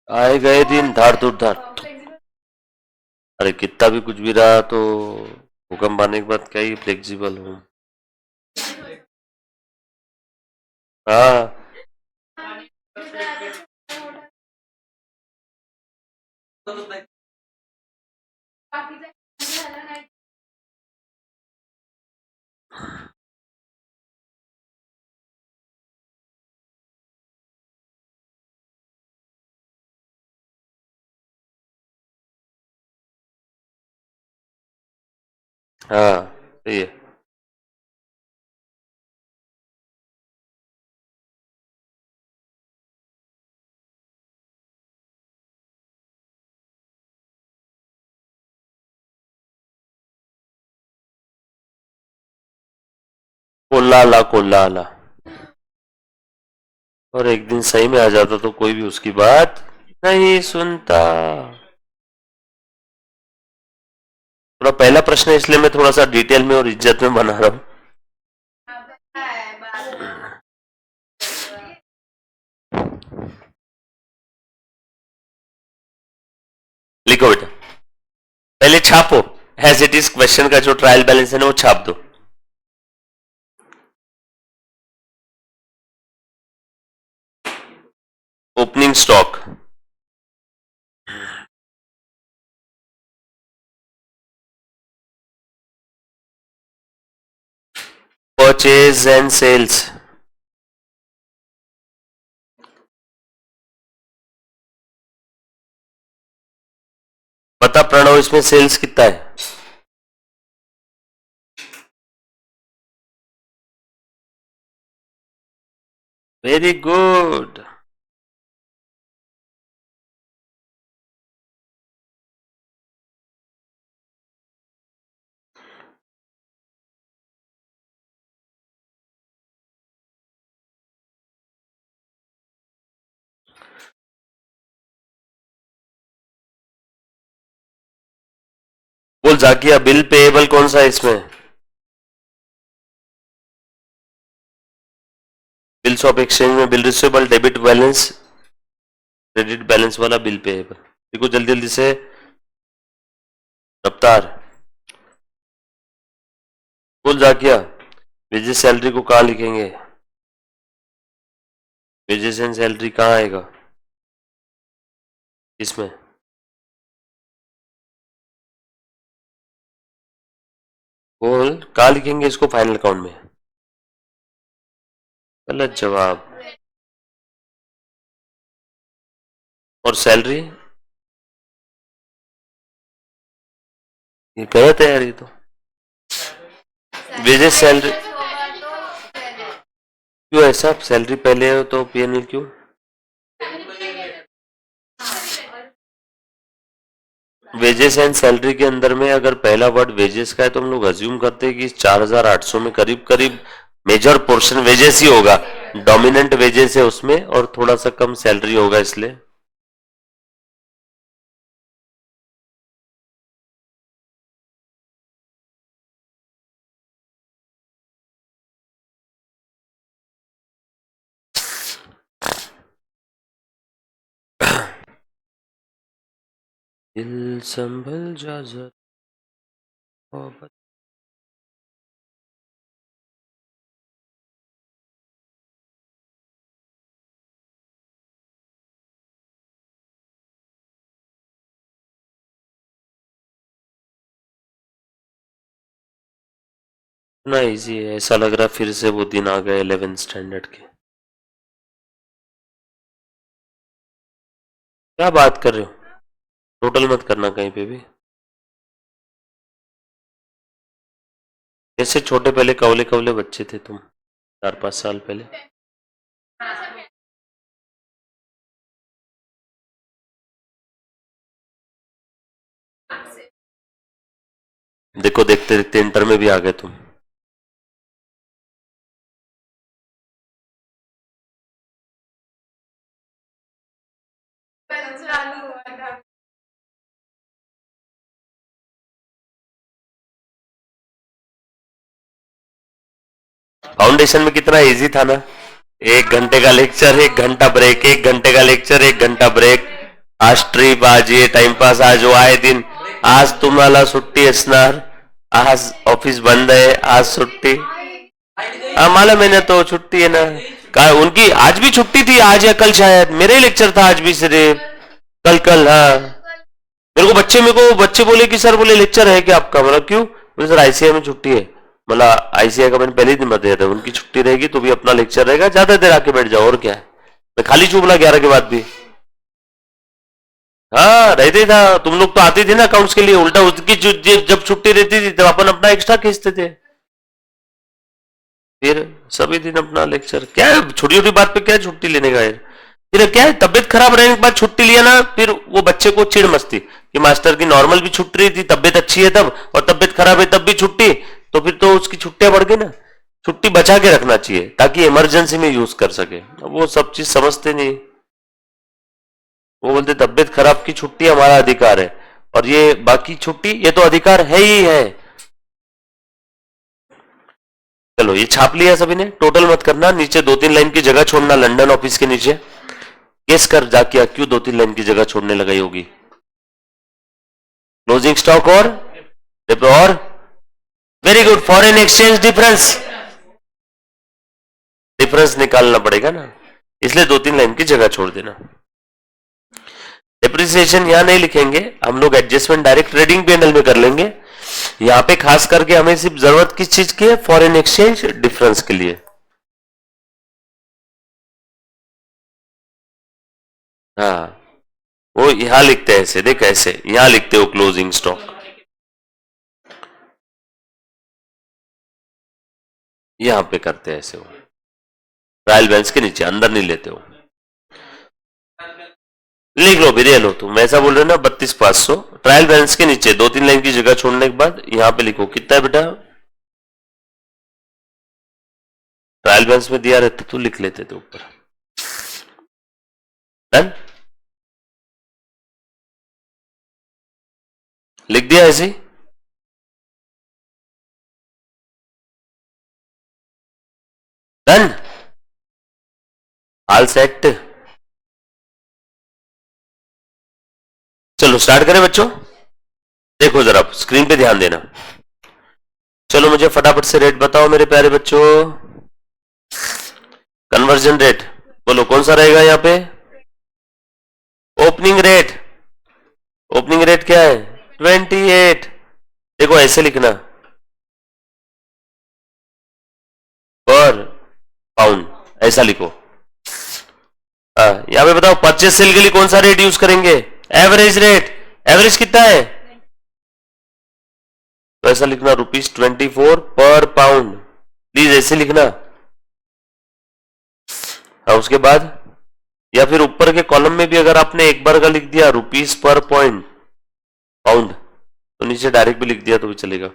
आए गए दिन धार दूर धार। अरे कितना भी कुछ भी रहा तो भूकंप आने के बाद क्या ही फ्लेक्सिबल हूँ। हाँ, हाँ, सही है। कोल्ला कोल्ला। और एक दिन सही में आ जाता तो कोई भी उसकी बात नहीं सुनता। थोड़ा पहला प्रश्न है, इसलिए मैं थोड़ा सा डिटेल में और इज्जत में बना रहा हूँ। लिखो बेटा, पहले छापो। एज इट इज क्वेश्चन का जो ट्रायल बैलेंस है ना वो छाप दो। Opening stock, purchase and sales. बता प्रणव, इसमें सेल्स कितना है? Very good. बोल जाकिया, बिल पेएबल कौन सा है इसमें? बिल्स ऑफ एक्सचेंज में bill receivable, debit balance, credit balance वाला बिल पेएबल। देखो जल्दी जल्दी से रफ्तार। बोल जाकिया, वेजेस सैलरी को कहाँ लिखेंगे? वेजेस एंड सैलरी कहाँ आएगा इसमें? बोल कहाँ लिखेंगे इसको फाइनल अकाउंट में? गलत जवाब। और सैलरी, ये गलत है यार, ये तो। वेजेस सैलरी क्यों ऐसा? सैलरी पहले हो तो पीएनएल क्यों? वेजेस एंड सैलरी के अंदर में अगर पहला वर्ड वेजेस का है तो हम लोग अज्यूम करते हैं कि 4800 में करीब करीब मेजर पोर्शन वेजेस ही होगा। डोमिनेंट वेजेस है उसमें और थोड़ा सा कम सैलरी होगा इसलिए। दिल संभल जा जरा। ना इजी है, ऐसा लग रहा फिर से वो दिन आ गए 11th स्टैंडर्ड के। क्या बात कर रहे हो, टोटल मत करना कहीं पे भी। जैसे छोटे पहले कवले कवले बच्चे थे तुम 4-5 साल पहले। देखो देखते देखते इंटर में भी आ गए तुम। फाउंडेशन में कितना इजी था ना, 1 घंटे का लेक्चर 1 घंटा ब्रेक, 1 घंटे का लेक्चर 1 घंटा ब्रेक। आज ट्रिप, आज ये टाइम पास, आज वो आए दिन। आज तुम्हाला सुट्टी असणार, आज ऑफिस बंद है, आज छुट्टी। मालूम मैंने तो छुट्टी है ना, कहा उनकी आज भी छुट्टी थी, आज या कल शायद मेरा ही लेक्चर था आज भी सिर्फ। कल कल हाँ, मेरे को बच्चे बोले कि सर बोले लेक्चर है क्या आपका, मतलब क्यों, बोले सर आईसीआई में छुट्टी है। मतलब आईसीआई का मैंने पहले ही दिन बता दिया, उनकी छुट्टी रहेगी तो भी अपना लेक्चर रहेगा, ज्यादा देर आके बैठ जाओ और क्या है। मैं खाली चुप बोला 11 के बाद भी। हाँ रहते था, तुम लोग तो आते थे ना अकाउंट्स के लिए, उल्टा उसकी जब छुट्टी रहती थी तब अपन अपना एक्स्ट्रा खींचते थे। फिर सभी दिन अपना लेक्चर, क्या है छोटी छोटी बात पे क्या छुट्टी लेने का है। फिर क्या है, तबियत खराब रहने के बाद छुट्टी लिया ना, फिर वो बच्चे को चिढ़ मस्ती कि मास्टर की नॉर्मल भी छुट्टी थी, तबियत अच्छी है तब, और तबियत खराब है तब भी छुट्टी, तो फिर तो उसकी छुट्टियां बढ़ गई ना। छुट्टी बचा के रखना चाहिए ताकि इमरजेंसी में यूज कर सके। अब वो सब चीज समझते नहीं, वो बोलते तबियत खराब की छुट्टी हमारा अधिकार है, और ये बाकी छुट्टी ये तो अधिकार है ही है। चलो ये छाप लिया सभी ने, टोटल मत करना, नीचे 2-3 लाइन की जगह छोड़ना, लंदन ऑफिस के नीचे केस कर जाके क्यों 2-3 लाइन की जगह छोड़ने लगाई होगी। क्लोजिंग स्टॉक और very good, foreign exchange difference, difference निकालना पड़ेगा ना, इसलिए 2-3 लाइन की जगह छोड़ देना। डिप्रिसिएशन यहां नहीं लिखेंगे हम लोग, एडजस्टमेंट डायरेक्ट ट्रेडिंग पैनल में कर लेंगे। यहां पे खास करके हमें सिर्फ जरूरत किस चीज की है, फॉरेन एक्सचेंज डिफरेंस के लिए। हाँ वो यहां लिखते हैं ऐसे, देख ऐसे यहां लिखते हो क्लोजिंग स्टॉक, यहां पे करते हैं ऐसे, हो ट्रायल बैलेंस के नीचे, अंदर नहीं लेते हो। लिख लो भी, लो तुम ऐसा बोल रहे हो ना, 32,500 ट्रायल बैलेंस के नीचे 2-3 लाइन की जगह छोड़ने के बाद यहां पे लिखो कितना है बेटा, ट्रायल बैलेंस में दिया रहता तो लिख लेते थे ऊपर। डन, लिख दिया ऐसे ही। Done, all set. चलो स्टार्ट करें बच्चों, देखो जरा स्क्रीन पे ध्यान देना। चलो मुझे फटाफट से रेट बताओ मेरे प्यारे बच्चों, कन्वर्जन रेट बोलो कौन सा रहेगा यहाँ पे, ओपनिंग रेट, ओपनिंग रेट क्या है 28। देखो ऐसे लिखना, पर पाउंड ऐसा लिखो। यहाँ पे बताओ परचेस सेल के लिए कौन सा रेट यूज करेंगे, एवरेज रेट, एवरेज कितना है, तो ऐसा लिखना ₹24 पर पाउंड, प्लीज ऐसे लिखना। उसके बाद या फिर ऊपर के कॉलम में भी अगर आपने एक बार का लिख दिया ₹, पर पॉइंट पाउंड, तो नीचे डायरेक्ट भी लिख दिया तो भी चलेगा।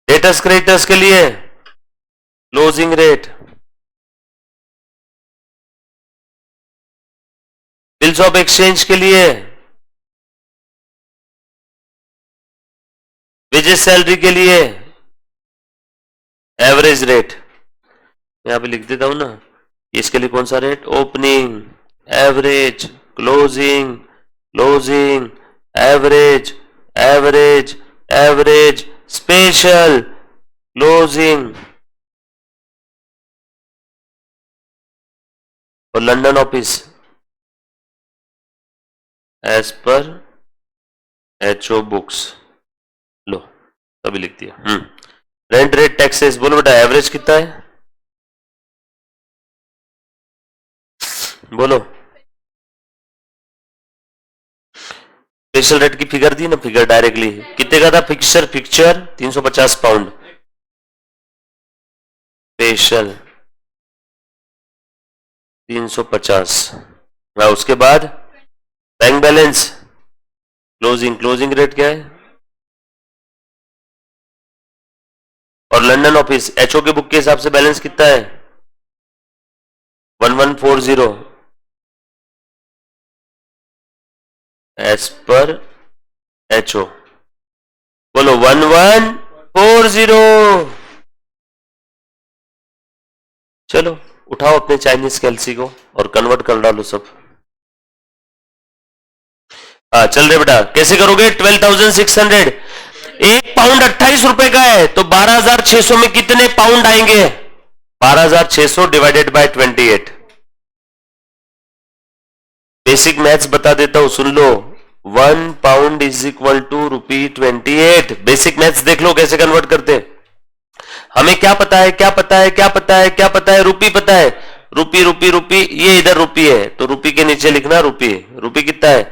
डेटर्स क्रेडिटर्स के लिए closing rate, bills of exchange के लिए, वेजेस सैलरी के लिए, एवरेज रेट यहां पे लिख देता हूं ना, इसके लिए कौन सा rate, opening, average, closing, closing, average, average, average, special, closing, और London office as per HO books, लो तभी लिख दिया। रेंट रेट टैक्सेस, बोलो बेटा एवरेज कितना है, बोलो। स्पेशल रेट की फिगर दी ना, फिगर डायरेक्टली कितने का था, फिक्सर फिक्सर 350 पाउंड, स्पेशल 350। उसके बाद bank balance, closing, closing rate क्या है, और लंदन ऑफिस एचओ के बुक के हिसाब से बैलेंस कितना है, 1140 एज पर एचओ, बोलो 1140। चलो उठाओ अपने चाइनीज कैलसी को और कन्वर्ट कर डालो सब। चल रहे बेटा, कैसे करोगे, 12,600, एक पाउंड 28 रुपए का है, तो 12,600 में कितने पाउंड आएंगे, 12,600 डिवाइडेड बाय 28। बेसिक मैथ्स बता देता हूं, सुन लो, 1 pound is equal to ₹28। Basic maths देख लो कैसे कन्वर्ट करते हैं। हमें क्या पता है, क्या पता है, क्या पता है, क्या पता है, रुपी पता है, रुपी रुपी रुपी, ये इधर रुपी है तो रुपी के नीचे लिखना रुपी, रुपी कितना है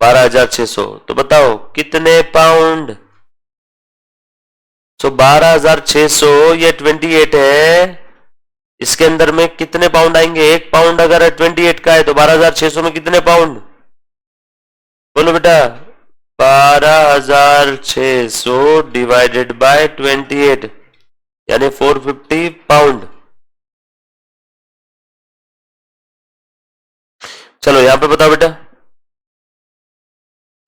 12,600, तो बताओ कितने पाउंड, तो 12,600 ये 28 है, इसके अंदर में कितने पाउंड आएंगे, एक पाउंड अगर 28 का है तो 12,600 में कितने पाउंड, बोलो बेटा 12,600 डिवाइडेड बाय 28 यानी 450 पाउंड। चलो यहां पे बताओ बेटा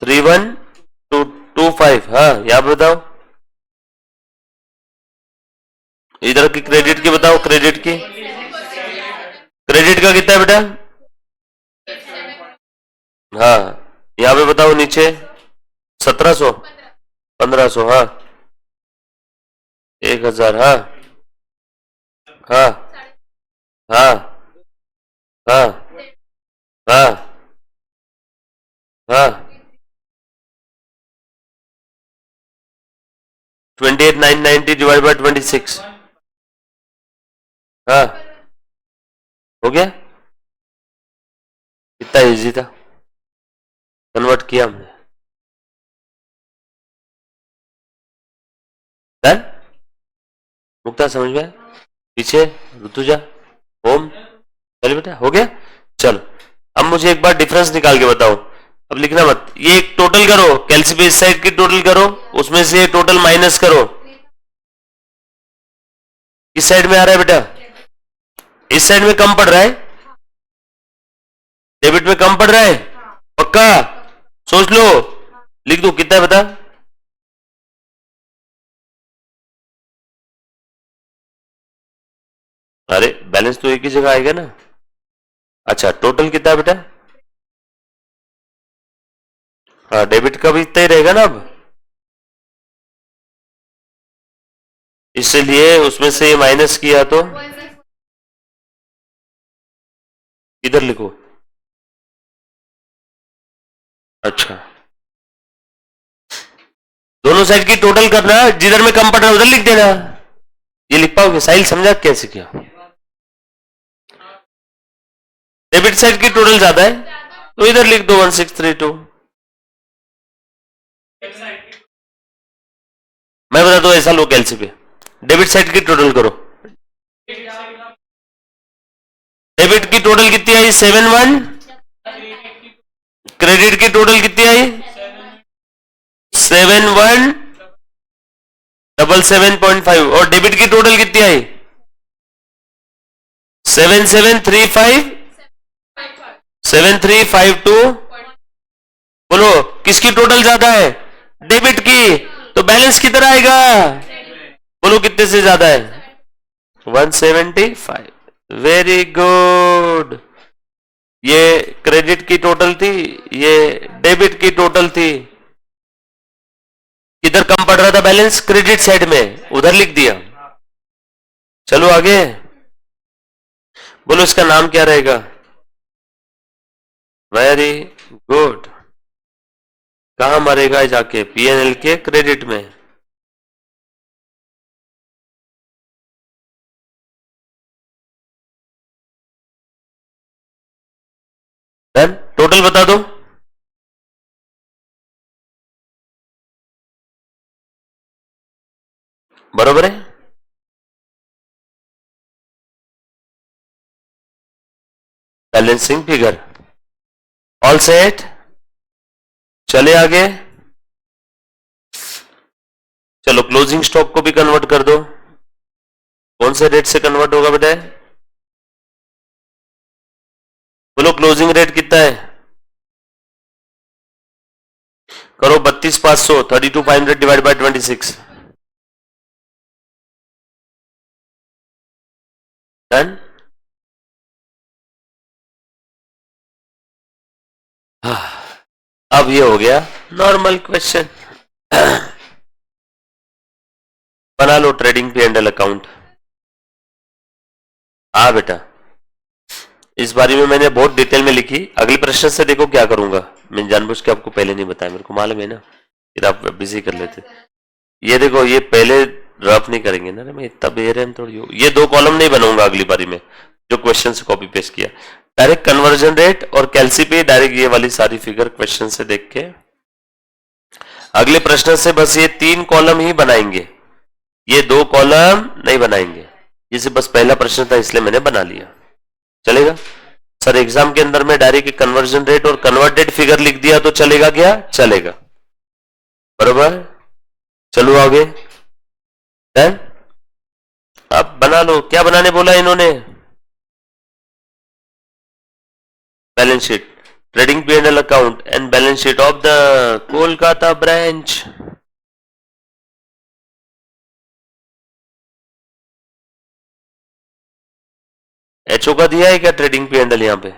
31,225, हाँ यहां पे बताओ, इधर की क्रेडिट की बताओ, क्रेडिट की, क्रेडिट का कितना है बेटा, हाँ यहां पे बताओ नीचे 1,700, 1,500, हाँ 1,000, हाँ हाँ हाँ हाँ हाँ हाँ 28,990 डिवाइड बाय 26, हाँ हो गया, इतना इजी था, कन्वर्ट किया हमने, डन, मुक्ता समझ में, पीछे ऋतुजा, होम, चलिए बेटा हो गया। चलो अब मुझे एक बार डिफरेंस निकाल के बताओ, अब लिखना मत, ये एक टोटल करो, कैलसी पे इस साइड की टोटल करो, उसमें से टोटल माइनस करो, इस साइड में आ रहा है बेटा, इस साइड में कम पड़ रहा है, डेबिट में कम पड़ रहा है, पक्का सोच लो, लिख दो कितना है बता, अरे बैलेंस तो एक ही जगह आएगा ना, अच्छा टोटल कितना है बेटा, हाँ डेबिट का भी इतना ही रहेगा ना अब, इसलिए उसमें से माइनस किया तो इधर लिखो, अच्छा दोनों साइड की टोटल करना, जिधर में कम पड़ रहा है उधर लिख देना, ये लिख पाओगे, साहिल समझा कैसे किया, डेबिट साइड की टोटल ज्यादा है तो इधर लिख दो 1632, मैं बता दो ऐसा लो कैलसी पे, डेबिट साइड की टोटल करो, डेबिट की टोटल कितनी आई 71, क्रेडिट की टोटल कितनी आई 71,777.5 और डेबिट की टोटल कितनी आई 7735 7352, बोलो किसकी टोटल ज्यादा है? डेबिट की, तो बैलेंस किधर आएगा? बोलो कितने से ज्यादा है? 175। Very good. ये क्रेडिट की टोटल थी, ये डेबिट की टोटल थी। किधर कम पड़ रहा था बैलेंस? क्रेडिट साइड में, उधर लिख दिया। चलो आगे, बोलो इसका नाम क्या रहेगा? Very good. कहां मरेगा जाके? पीएनएल के क्रेडिट में। डन। टोटल बता दो। बरोबर है? Balancing figure. All set. चले आगे। चलो क्लोजिंग स्टॉक को भी कन्वर्ट कर दो। कौन से रेट से कन्वर्ट होगा बेटा? बोलो क्लोजिंग रेट कितना है? करो 32,500, 32,500 डिवाइड बाय 26। डन। अब ये हो गया नॉर्मल क्वेश्चन। बना लो trading P and L account. हाँ बेटा, इस बारे में मैंने बहुत डिटेल में लिखी। अगले प्रश्न से देखो क्या करूंगा। मैं जानबूझ के आपको पहले नहीं बताया, मेरे को मालूम है ना, फिर आप बिजी कर लेते। ये देखो, ये पहले रफ नहीं करेंगे ना, मैं इतना बेरहम थोड़ी हूँ। ये दो कॉलम नहीं बनाऊंगा अगली बारी में, जो क्वेश्चन से कॉपी पेस्ट किया। डायरेक्ट कन्वर्जन रेट और कैलसी पे डायरेक्ट ये वाली सारी फिगर क्वेश्चन से देख के अगले प्रश्न से बस ये 3 कॉलम ही बनाएंगे, ये 2 कॉलम नहीं बनाएंगे। ये से बस पहला प्रश्न था इसलिए मैंने बना लिया। चलेगा सर? एग्जाम के अंदर में डायरेक्ट कन्वर्जन रेट और कन्वर्टेड फिगर लिख दिया तो चलेगा क्या? चलेगा। बरोबर। चलो आगे। डन। अब बना लो। क्या बनाने बोला इन्होंने? Balance sheet, trading P and L account and balance sheet of the Kolkata branch. HO का दिया है क्या ट्रेडिंग पी एंड एल यहां पे?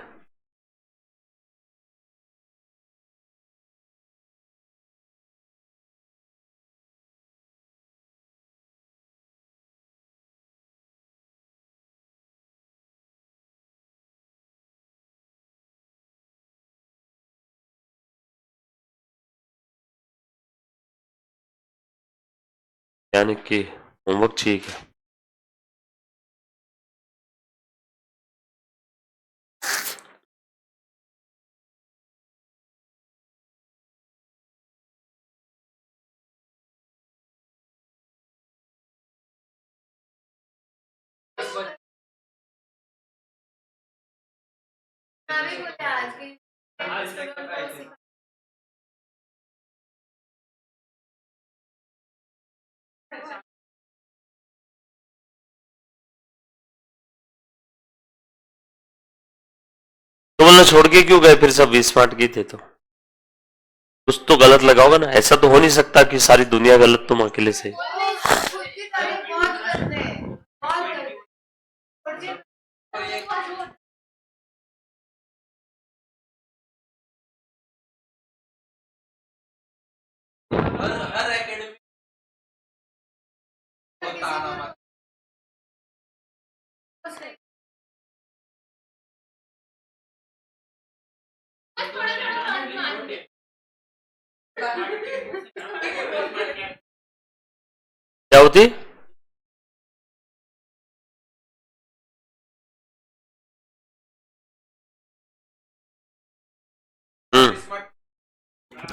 यानी कि होमवर्क चाहिए क्या? तो बोलना छोड़ के क्यों गए फिर? सब स्मार्ट की थे तो कुछ तो गलत लगा होगा ना। ऐसा तो हो नहीं सकता कि सारी दुनिया गलत तुम अकेले से। क्या होती?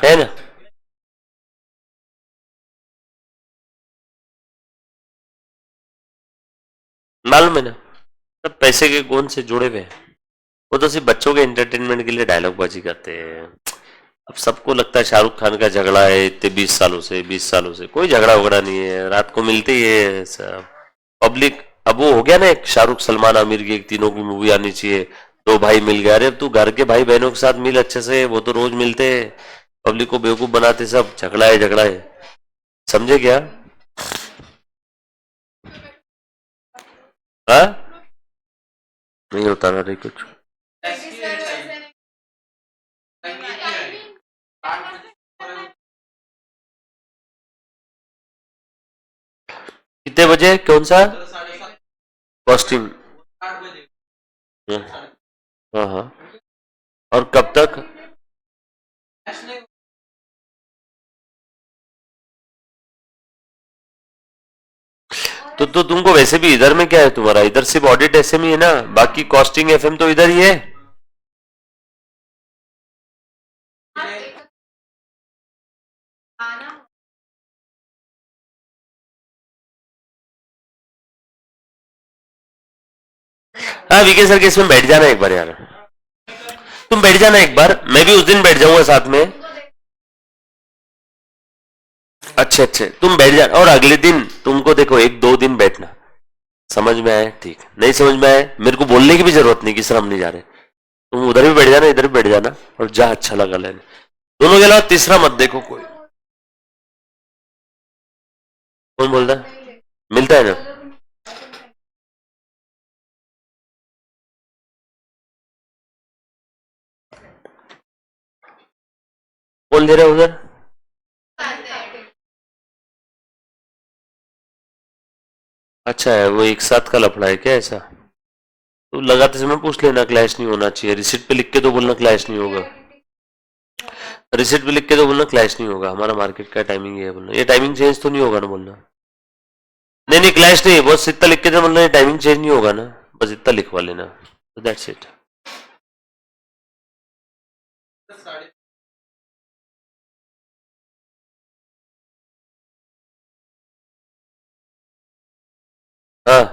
है ना? मालूम है ना, सब पैसे के गुण से जुड़े हुए हैं। वो तो सिर्फ बच्चों के एंटरटेनमेंट के लिए डायलॉग बाजी करते हैं। अब सबको लगता है शाहरुख खान का झगड़ा है इतने 20 सालों से कोई झगड़ा वगड़ा नहीं है, रात को मिलते ही है सब पब्लिक। अब वो हो गया ना, एक शाहरुख सलमान आमिर की एक तीनों की मूवी आनी चाहिए, दो भाई मिल गए, अरे अब तू घर के भाई बहनों के साथ मिल अच्छे से, वो तो रोज मिलते हैं, पब्लिक को बेवकूफ बनाते सब, झगड़ा है, समझे क्या? हाँ, नहीं होता ना रे कुछ। कितने बजे कौन सा कॉस्टिंग? हाँ हाँ, और कब तक? तो तुमको वैसे भी इधर में क्या है तुम्हारा, इधर सिर्फ ऑडिट एसएम ही है ना, बाकी कॉस्टिंग एफएम तो इधर ही है। हाँ वीके सर के इसमें बैठ जाना एक बार यार, तुम बैठ जाना एक बार, मैं भी उस दिन बैठ जाऊंगा साथ में। अच्छे अच्छे तुम बैठ जाना, और अगले दिन तुमको देखो एक दो दिन बैठना, समझ में आए ठीक, नहीं समझ में आए मेरे को बोलने की भी जरूरत नहीं कि सर हम नहीं जा रहे, तुम उधर भी बैठ जाना इधर भी बैठ जाना, और जा अच्छा लगा लेने, दोनों के अलावा तीसरा मत देखो कोई। कौन बोल रहा है? मिलता है ना? कौन ले रहा है उधर? अच्छा है, वो एक साथ का लफड़ा है क्या ऐसा? तो लगाते समय पूछ लेना, क्लैश नहीं होना चाहिए, रिसिट पे लिख के तो बोलना क्लैश नहीं होगा, रिसिट पे लिख के तो बोलना क्लैश नहीं होगा, हमारा मार्केट का टाइमिंग ये है बोलना, ये टाइमिंग चेंज तो नहीं होगा ना बोलना। नहीं नहीं क्लैश नहीं, बस इतना लिख के तो बोलना ये टाइमिंग चेंज नहीं होगा ना, बस इतना लिखवा लेना, दैट्स इट। हाँ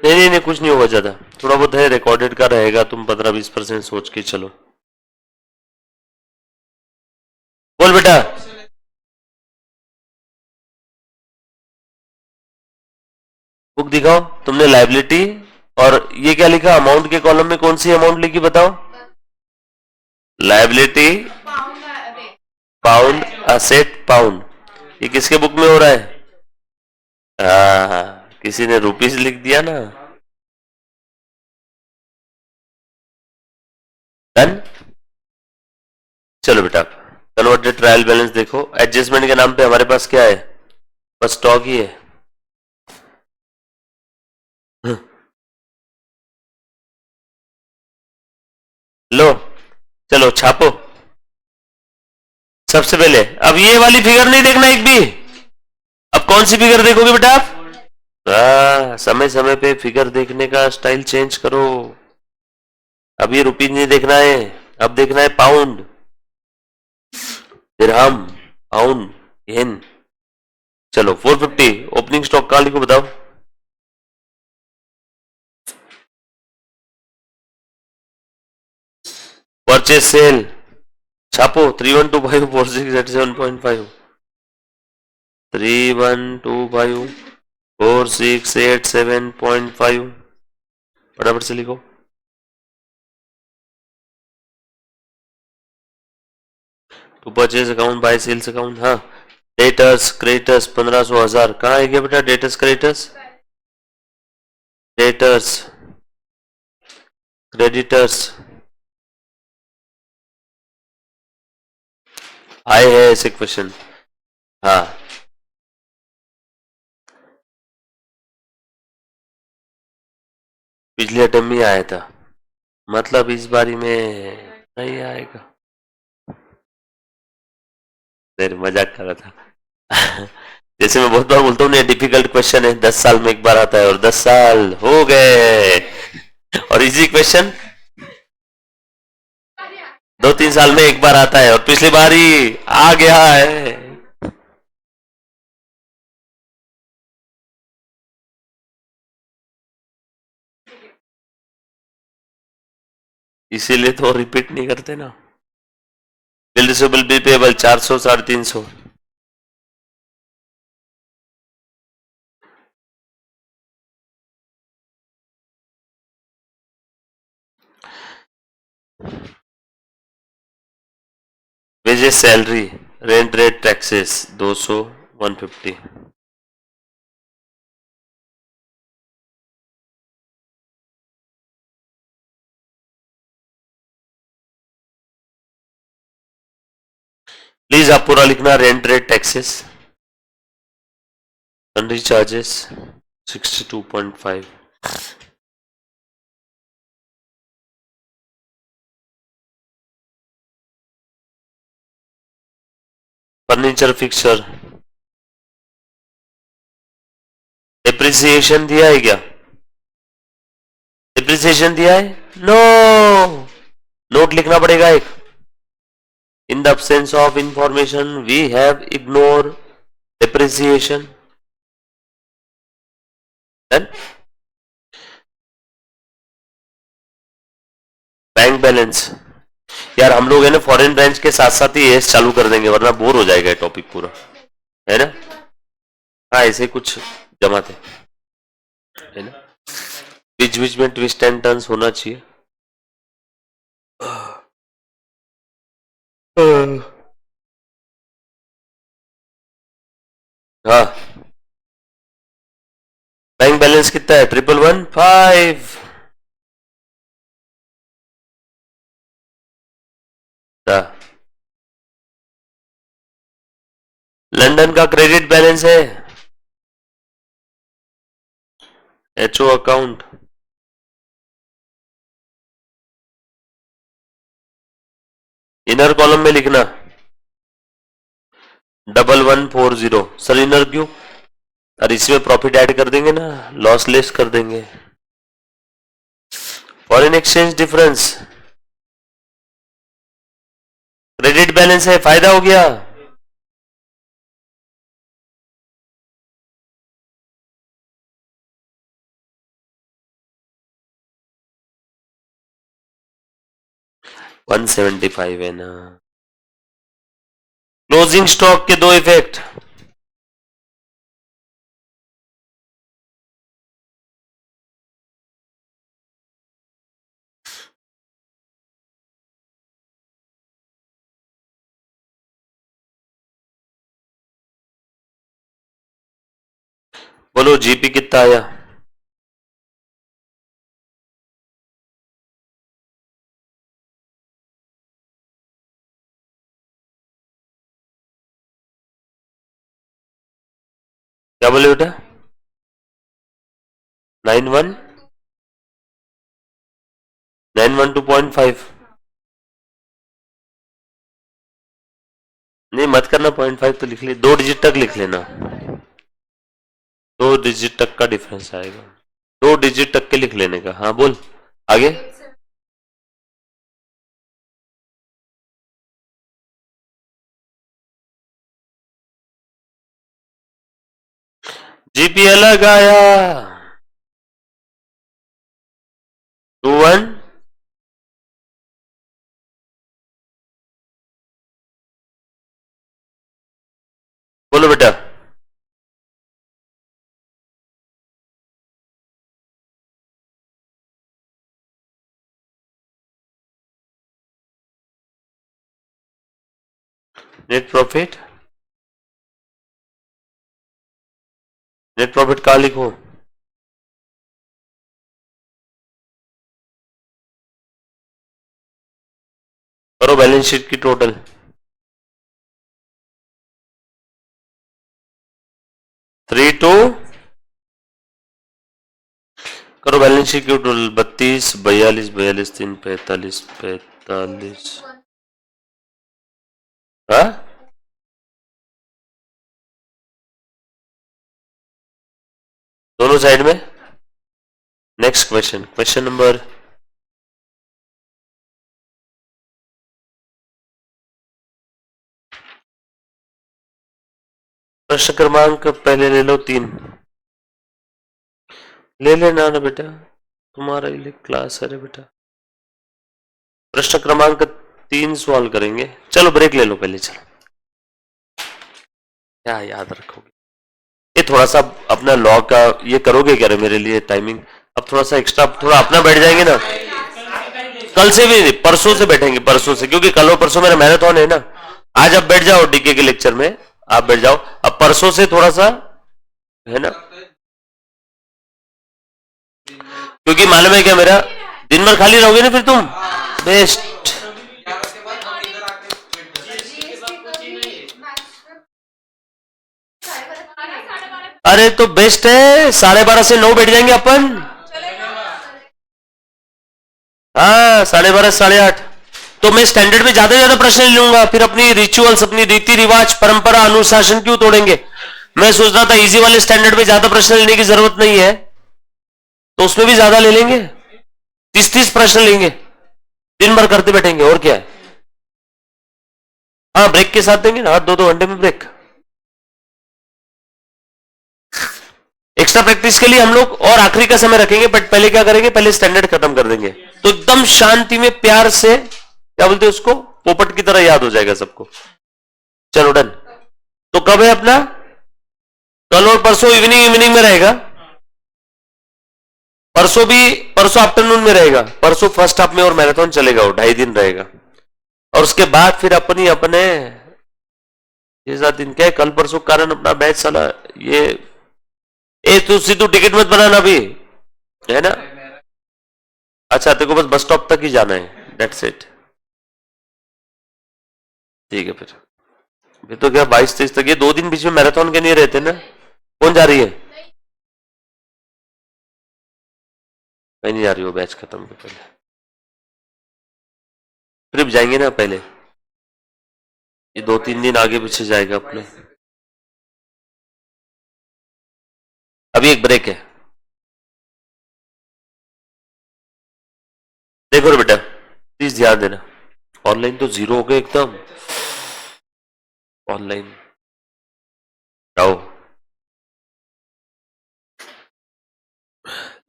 नहीं नहीं नहीं कुछ नहीं होगा ज्यादा, थोड़ा बहुत है रिकॉर्डेड का रहेगा, तुम 15-20% सोच के चलो। बोल बेटा। बुक दिखाओ, तुमने लाइबिलिटी, और ये क्या लिखा अमाउंट के कॉलम में, कौन सी अमाउंट लिखी बताओ? लाइबिलिटी पाउंड, असेट पाउंड, ये किसके बुक में हो रहा है? हाँ हाँ, किसी ने रुपीस लिख दिया ना। डन। चलो बेटा, कन्वर्टेड ट्रायल बैलेंस देखो, एडजस्टमेंट के नाम पे हमारे पास क्या है, बस स्टॉक ही है। लो, चलो छापो, सबसे पहले अब ये वाली फिगर नहीं देखना एक भी, अब कौन सी फिगर देखोगे बेटा आप? समय समय पे फिगर देखने का स्टाइल चेंज करो, अब ये रुपीज नहीं देखना है, अब देखना है पाउंड, दिरहम, पाउंड, येन। चलो 450 ओपनिंग स्टॉक कहाँ लिखो बताओ? परचेज सेल, छापो 31254687.5, 31254687.5, फटाफट से लिखो। To purchase account, by sales account, हाँ। डेटर्स क्रेडिटर्स 1500 1000, कहाँ है क्या बेटा डेटर्स क्रेडिटर्स? डेटर्स क्रेडिटर्स आए हैं ऐसे क्वेश्चन, हाँ। पिछले अटेम्प्ट में आया था, मतलब इस बारी में नहीं आएगा, फिर मजाक कर रहा था। जैसे मैं बहुत बार बोलता हूँ, डिफिकल्ट क्वेश्चन है, 10 साल में एक बार आता है, और 10 साल हो गए, और इजी क्वेश्चन 2-3 साल में एक बार आता है, और पिछली बार ही आ गया है। इसीलिए तो रिपीट नहीं करते ना। Bill receivable bill payable 400 350। Wages salary rent rate taxes 200 150। Please आप पूरा लिखना। Rent rate taxes sundry charges 62.5। Furniture fixer depreciation दिया है क्या? डिप्रिसिएशन दिया है? नो, नोट लिखना पड़ेगा एक। In the absence of information we have ignore depreciation। Bank balance यार हम लोग है ना फॉरेन ब्रांच के साथ साथ ही एस चालू कर देंगे वरना बोर हो जाएगा टॉपिक पूरा, है ना। हाँ ऐसे कुछ जमाते है ना, बीच बीच में ट्विस्ट एंड टर्न्स होना चाहिए। हाँ बैंक बैलेंस कितना है? 1115। लंदन का क्रेडिट बैलेंस है एचओ अकाउंट इनर कॉलम में लिखना 1140। सर इनर क्यों? और इसमें प्रॉफिट ऐड कर देंगे ना, लॉस लेस कर देंगे। Foreign exchange difference credit balance है, फायदा हो गया। वन 175 है ना। क्लोजिंग स्टॉक के दो इफेक्ट। बोलो जीपी कितना आया? क्या बोले बेटा? 91912.5। नहीं मत करना, 0.5 तो लिख ले, 2 डिजिट तक लिख लेना। 2 डिजिट तक का डिफरेंस आएगा, 2 डिजिट तक के लिख लेने का। हाँ बोल आगे। जीपी अलग आया 21। बोलो बेटा। नेट प्रॉफिट, नेट प्रॉफिट कहाँ लिखो? करो बैलेंस शीट की टोटल। थ्री टू करो बैलेंस शीट की टोटल 32 42 42 3 45 45। हाँ दोनों साइड में। नेक्स्ट क्वेश्चन, क्वेश्चन नंबर प्रश्न क्रमांक पहले ले लो 3। ले लेना ना बेटा, तुम्हारा क्लास है रे बेटा। प्रश्न क्रमांक 3 सवाल करेंगे। चलो ब्रेक ले लो पहले। चलो क्या याद रखोगे? ये थोड़ा सा अपना लॉ का ये करोगे क्या रे मेरे लिए टाइमिंग? अब थोड़ा सा एक्स्ट्रा थोड़ा अपना बैठ जाएंगे ना। कल से भी परसों से बैठेंगे, परसों से, क्योंकि कल और परसों मेरा मैराथन है ना। आज आप बैठ जाओ डीके के लेक्चर में, आप बैठ जाओ। अब परसों से थोड़ा सा है ना, क्योंकि मालूम है क्या मेरा दिन भर खाली रहोगे ना फिर तुम। बेस्ट। अरे तो बेस्ट है, 12:30 से 9 बैठ जाएंगे अपन। हाँ 12:30 8:30। तो मैं स्टैंडर्ड में ज्यादा से ज्यादा प्रश्न ले लूंगा, फिर अपनी रिचुअल्स, अपनी रीति रिवाज, परंपरा, अनुशासन क्यों तोड़ेंगे? मैं सोच रहा था इजी वाले स्टैंडर्ड में ज्यादा प्रश्न लेने की जरूरत नहीं है, तो उसमें भी ज्यादा ले लेंगे, 30 प्रश्न लेंगे, दिन भर करते बैठेंगे, और क्या है। हाँ ब्रेक के साथ देंगे ना, 2-2 घंटे में ब्रेक। एक्स्ट्रा प्रैक्टिस के लिए हम लोग और आखिरी का समय रखेंगे, बट पहले क्या करेंगे, पहले स्टैंडर्ड खत्म कर देंगे, तो एकदम शांति में प्यार से, क्या बोलते हैं उसको, पोपट की तरह याद हो जाएगा सबको। चलो डन। तो कब है अपना? कल और परसों इवनिंग में रहेगा। परसों आफ्टरनून में रहेगा। परसों फर्स्ट हाफ में और मैराथन चलेगा, वो 2.5 दिन रहेगा। और उसके बाद फिर अपने 6-7 दिन क्या है, कल परसों कारण अपना बैच साला ये तू टिकट मत बनाना अभी, है ना। अच्छा तेरे को बस स्टॉप तक ही जाना है, दैट्स इट। ठीक है फिर तो क्या 22-23 तक, ये 2 दिन बीच में मैराथन के नहीं रहते ना। कौन जा रही है? मैं नहीं जा रही हूँ, बैच खत्म के पहले ट्रिप जाएंगे ना पहले, ये 2-3 दिन आगे पीछे जाएगा अपने। अभी एक ब्रेक है। देखो रे बेटा प्लीज ध्यान देना, ऑनलाइन तो 0 हो गए एकदम। ऑनलाइन आओ,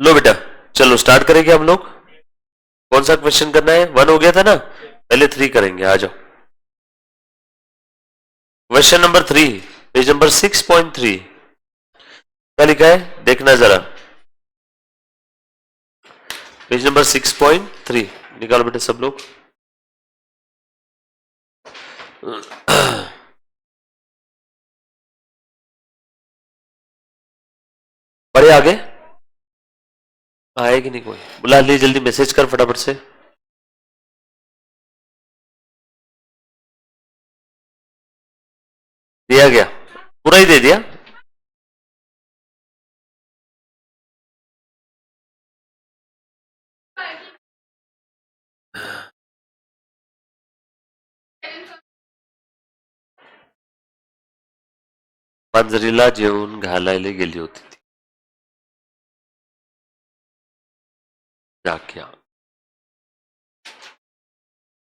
लो बेटा चलो स्टार्ट करेंगे हम लोग। कौन सा क्वेश्चन करना है? 1 हो गया था ना, पहले 3 करेंगे। आ जाओ। Question number 3, page number 6.3। क्या लिखा है देखना जरा, पेज नंबर 6.3 निकालो बेटे सब लोग। बड़े आगे आएगी नहीं कोई, बुला ली, जल्दी मैसेज कर फटाफट से। दिया गया, पूरा ही दे दिया। मांजरीला जेवून घालायला गेली होती ती, क्या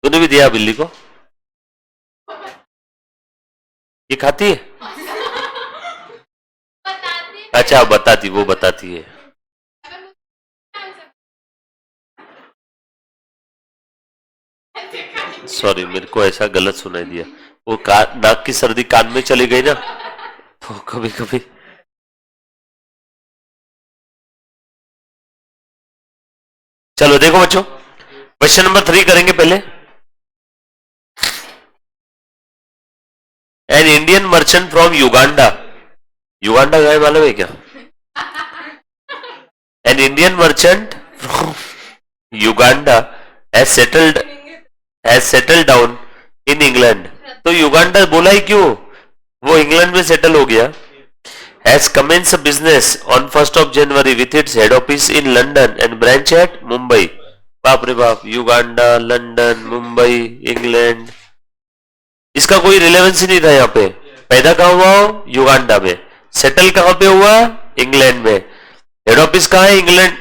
तूने भी दिया बिल्ली को? ये खाती है? अच्छा बताती, वो बताती है। सॉरी मेरे को ऐसा गलत सुनाई दिया, वो नाक की सर्दी कान में चली गई ना, तो कभी कभी। चलो देखो बच्चों, क्वेश्चन नंबर 3 करेंगे पहले। An Indian merchant from Uganda, Uganda गए मालूम है क्या? An Indian merchant from Uganda has settled down in England. तो युगांडा बोला ही क्यों, वो इंग्लैंड में सेटल हो गया। Has commence business on 1st of January with its head office in London and branch at Mumbai. बाप रे बाप, युगांडा, लंदन, मुंबई, इंग्लैंड, इसका कोई रिलेवेंस ही नहीं था यहाँ पे। पैदा कहाँ हुआ हो? युगांडा में। सेटल कहाँ पे हुआ? इंग्लैंड में। हेड ऑफिस कहाँ है? इंग्लैंड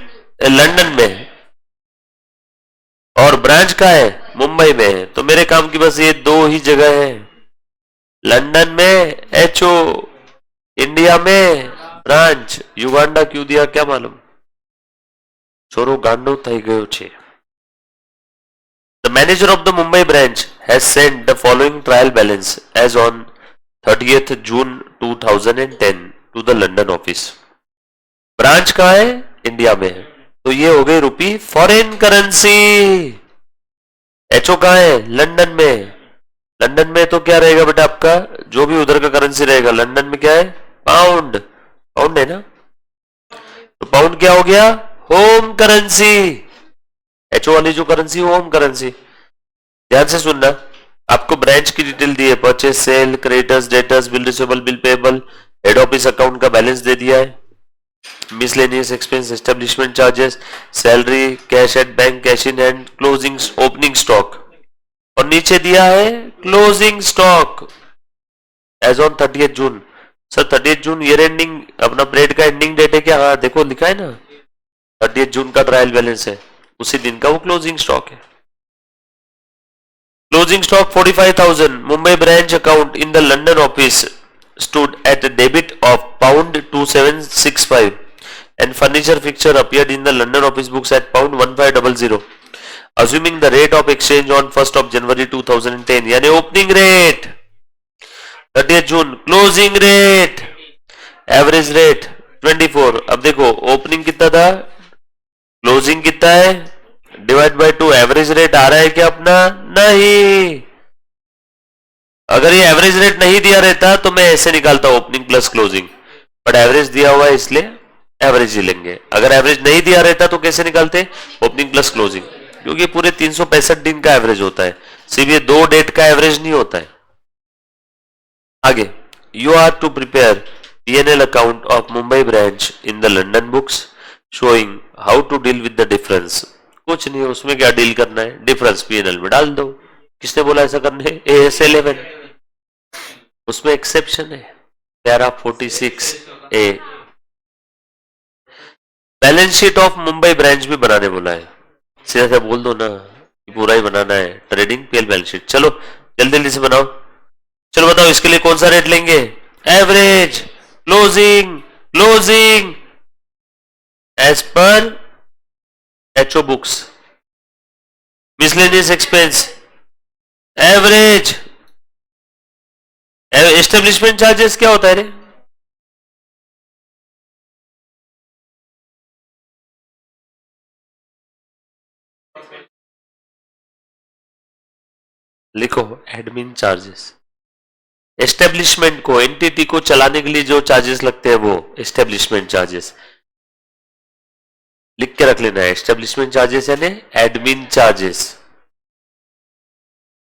लंदन में। और ब्रांच कहाँ है? मुंबई में। तो मेरे काम की बस ये 2 ही जगह है, लंदन में HO, इंडिया में ब्रांच। युगांडा क्यों दिया क्या मालूम, छोरो गांडो થઈ ગયો છે। The manager of the Mumbai branch has sent the following trial balance as on 30th June 2010 to the London office. Branch कहाँ है? इंडिया में है, तो ये हो गई रुपी फॉरेन करेंसी. एचओ कहाँ है? लंदन में. लंदन में तो क्या रहेगा बेटा आपका, जो भी उधर का करेंसी रहेगा. लंदन में क्या है? पाउंड. पाउंड है ना, तो पाउंड क्या हो गया? Home currency. एचओ वाली जो करेंसी, होम करेंसी. ध्यान से सुनना, आपको ब्रांच की डिटेल दी है. Purchase, sale, creditors, debtors, bill receivable, bill payable, head office account का बैलेंस दे दिया है. Miscellaneous expense, establishment charges, salary, cash at bank, cash in hand, closing, opening stock. और नीचे दिया है closing stock as on 30th June. Sir 30th June year ending, अपना पीरियड का एंडिंग डेट है क्या? हाँ देखो लिखा है ना, 30th जून का ट्रायल बैलेंस है, उसी दिन का वो क्लोजिंग स्टॉक है. Closing stock 45,000. Mumbai branch account in the London office stood at a debit of pound 2765 and furniture fixture appeared in the London office books at pound 1500. Assuming the rate of exchange on 1st of January 2010, यानी ओपनिंग रेट 30th जून, क्लोजिंग रेट, एवरेज रेट 24. अब देखो ओपनिंग कितना था, क्लोजिंग कितना है, डिवाइड बाय 2. एवरेज रेट आ रहा है क्या अपना? नहीं. अगर ये एवरेज रेट नहीं दिया रहता तो मैं ऐसे निकालता opening plus closing, but average दिया हुआ है इसलिए एवरेज ही लेंगे. अगर एवरेज नहीं दिया रहता तो कैसे निकालते? ओपनिंग प्लस क्लोजिंग, क्योंकि पूरे 365 दिन का एवरेज होता है, सिर्फ ये 2 डेट का एवरेज नहीं होता है. आगे, you are to prepare P&L account of Mumbai branch in the London books showing how to deal with the difference. कुछ नहीं है उसमें, क्या डील करना है? डिफरेंस P&L में डाल दो. किसने बोला ऐसा करने? AS11. उसमें एक्सेप्शन है, para 46A. Balance sheet of Mumbai branch भी बनाने बोला है. सीधा सा बोल दो ना, पूरा ही बनाना है. Trading PL balance sheet. चलो जल्दी जल्दी से बनाओ. चलो बताओ इसके लिए कौन सा रेट लेंगे? Average, closing, closing as per HO books. Miscellaneous expense average. Establishment charges क्या होता है रे? लिखो एडमिन चार्जेस. एस्टेब्लिशमेंट को, एंटिटी को चलाने के लिए जो चार्जेस लगते हैं वो एस्टेब्लिशमेंट चार्जेस. लिख के रख लेना है. एस्टेब्लिशमेंट चार्जेस यानी एडमिन चार्जेस.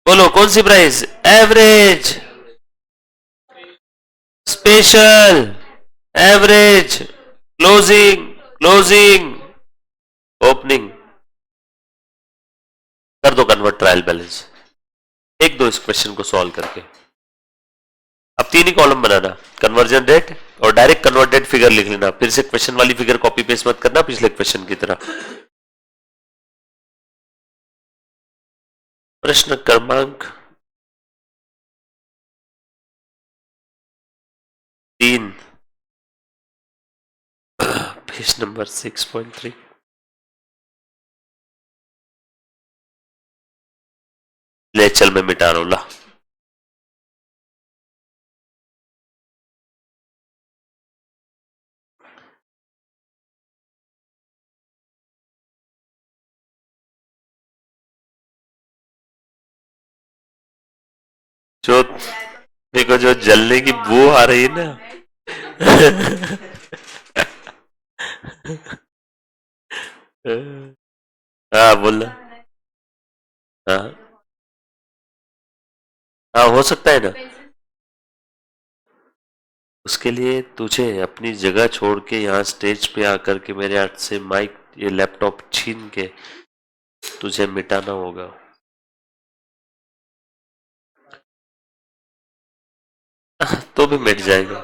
बोलो कौन सी price? Average, special, average, closing, closing, opening. कर दो कन्वर्ट ट्रायल बैलेंस. एक दो इस क्वेश्चन को सॉल्व करके. अब 3 ही कॉलम बनाना, कन्वर्जन रेट और डायरेक्ट कन्वर्टेड फिगर लिख लेना. फिर से क्वेश्चन वाली फिगर कॉपी पेस्ट मत करना पिछले क्वेश्चन की तरह. प्रश्न क्रमांक 3, पेज नंबर 6.3. ले चल मैं मिटा रहा हूं. ला जो देखो, जो जलने की बू आ रही है ना हाँ बोलना. हाँ हाँ हो सकता है ना. उसके लिए तुझे अपनी जगह छोड़ के यहाँ स्टेज पे आकर के मेरे हाथ से माइक, ये लैपटॉप छीन के तुझे मिटाना होगा. तो भी मिट जाएगा.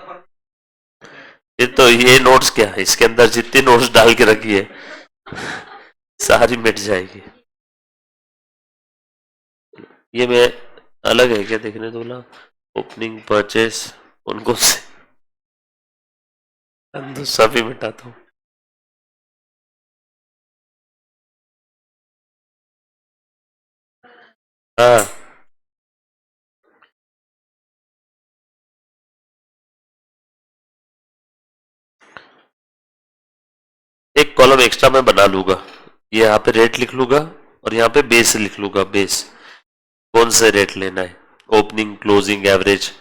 ये तो, ये नोट्स क्या है, इसके अंदर जितनी नोट्स डाल के रखी है सारी मिट जाएगी. ये मैं अलग है क्या देखने दो ना. ओपनिंग, परचेस, उनको सभी मिटाता हूँ. हाँ, एक कॉलम एक्स्ट्रा मैं बना लूंगा, ये यहाँ पे रेट लिख लूंगा और यहाँ पे बेस लिख लूंगा, बेस कौन से रेट लेना है, ओपनिंग क्लोजिंग एवरेज,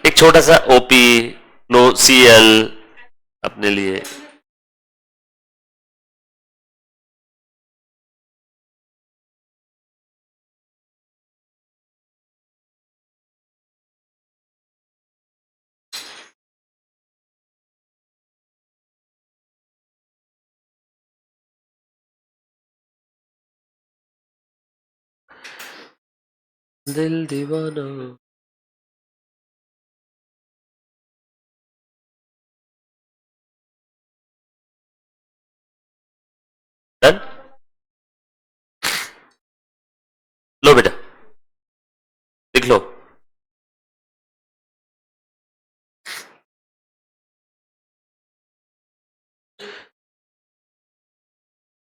एक छोटा सा ओपी नो सीएल अपने लिए। दिल दीवाना। डन, लो बेटा लिख लो,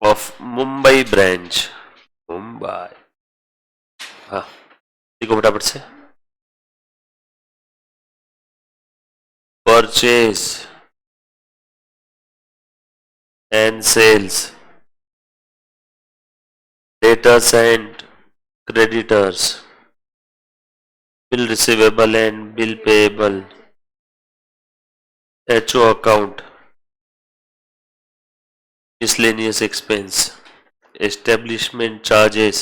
ऑफ मुंबई ब्रांच, मुंबई। हाँ, लिखो फटाफट से। Purchase and sales, debtors and creditors, bill receivable and bill payable, HO account, miscellaneous expense, establishment charges,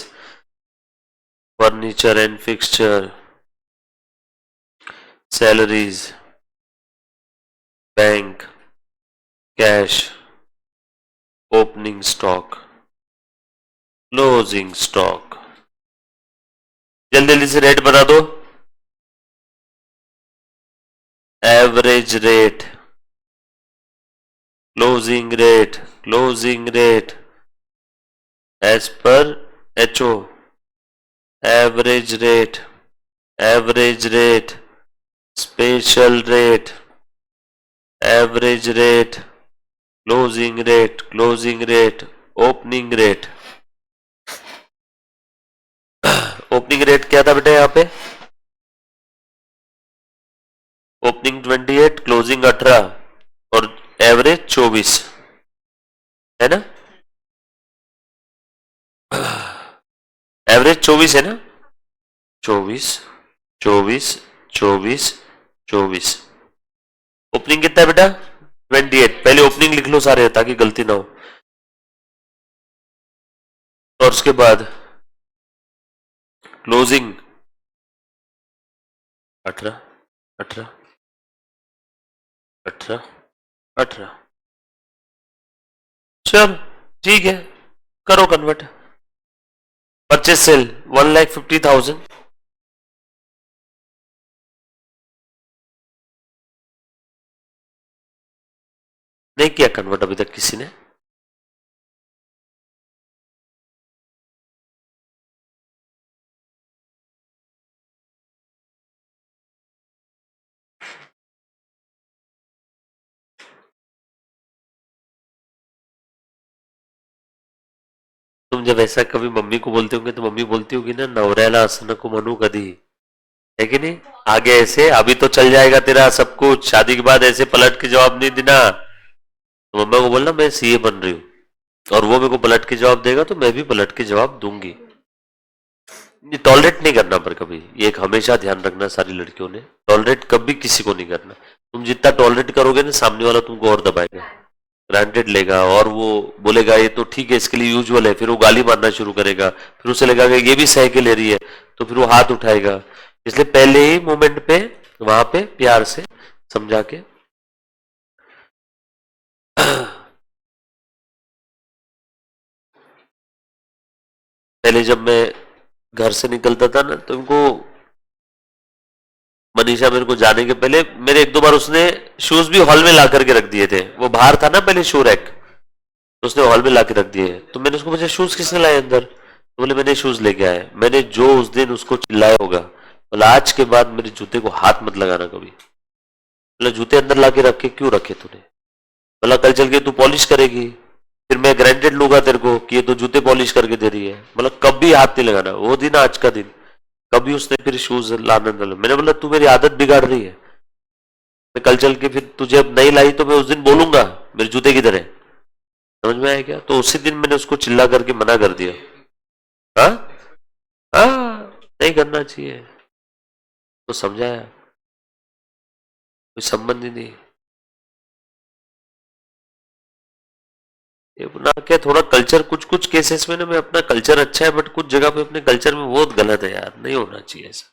furniture and fixture, salaries, bank, cash, opening stock, closing stock। जल्दी जल्दी से रेट बता दो। Average rate, closing rate, closing rate as per HO, average rate, average rate, special rate, average rate, closing rate, closing rate, opening rate. Opening rate क्या था बेटा यहाँ पे, ओपनिंग 28, क्लोजिंग 18 और एवरेज 24 है ना, एवरेज 24 है ना, 24 24 24 24। ओपनिंग कितना है बेटा 28, पहले ओपनिंग लिख लो सारे ताकि गलती ना हो, और उसके बाद क्लोजिंग 18 18 18 18। चल ठीक है, करो कन्वर्ट। परचेज सेल 1,50,000, नहीं किया कन्वर्ट अभी तक किसी ने। तुम जब ऐसा कभी मम्मी को बोलते होंगे तो मम्मी बोलती होगी ना, नवरेला असनकु मनु कदी, है कि नहीं, आगे ऐसे अभी तो चल जाएगा तेरा सब कुछ, शादी के बाद ऐसे पलट के जवाब नहीं देना। तो मम्मा को बोलना मैं सीए बन रही हूँ, और वो मेरे को पलट के जवाब देगा तो मैं भी पलट के जवाब दूंगी। टॉलरेट नहीं करना पर कभी, ये एक हमेशा ध्यान रखना सारी लड़कियों ने, टॉलरेट कभी किसी को नहीं करना। तुम जितना टॉलरेट करोगे ना सामने वाला तुमको और दबाएगा, ग्रांटेड लेगा, और वो बोलेगा ये तो ठीक है इसके लिए यूजुअल है, फिर वो गाली मारना शुरू करेगा, फिर उसे लगेगा कि ये भी सह के ले रही है, तो फिर वो हाथ उठाएगा। इसलिए पहले ही मोमेंट पे वहां पे प्यार से समझा के पहले जब मैं घर से निकलता था ना तो उनको मनीषा मेरे को जाने के पहले मेरे एक दो बार उसने शूज भी हॉल में ला करके रख दिए थे, वो बाहर था ना पहले शू रैक, तो उसने हॉल में ला के रख दिए। तो मैंने उसको पूछा शूज किसने लाए अंदर, तो बोले मैंने शूज लेके आया। मैंने जो उस दिन उसको चिल्लाया होगा, बोला आज के बाद मेरे जूते को हाथ मत लगाना कभी। बोला जूते अंदर ला के रखे क्यों रखे तूने, बोला कल चल के तू पॉलिश करेगी फिर मैं ग्रांटेड लूंगा तेरे को कि ये तो जूते पॉलिश करके दे रही है, मतलब कभी हाथ नहीं लगाना। वो दिन आज का दिन, कभी उसने फिर शूज लाना ना। मैंने बोला तू मेरी आदत बिगाड़ रही है, मैं कल चल के फिर तुझे अब नहीं लाई तो मैं उस दिन बोलूंगा मेरे जूते किधर है। समझ में आया क्या? तो उसी दिन मैंने उसको चिल्ला करके मना कर दिया। हाँ हाँ, नहीं करना चाहिए तो समझाया, कोई संबंध ही नहीं। ये अपना क्या थोड़ा कल्चर, कुछ कुछ केसेस में ना मैं अपना कल्चर अच्छा है, बट कुछ जगह पे अपने कल्चर में बहुत गलत है यार, नहीं होना चाहिए ऐसा।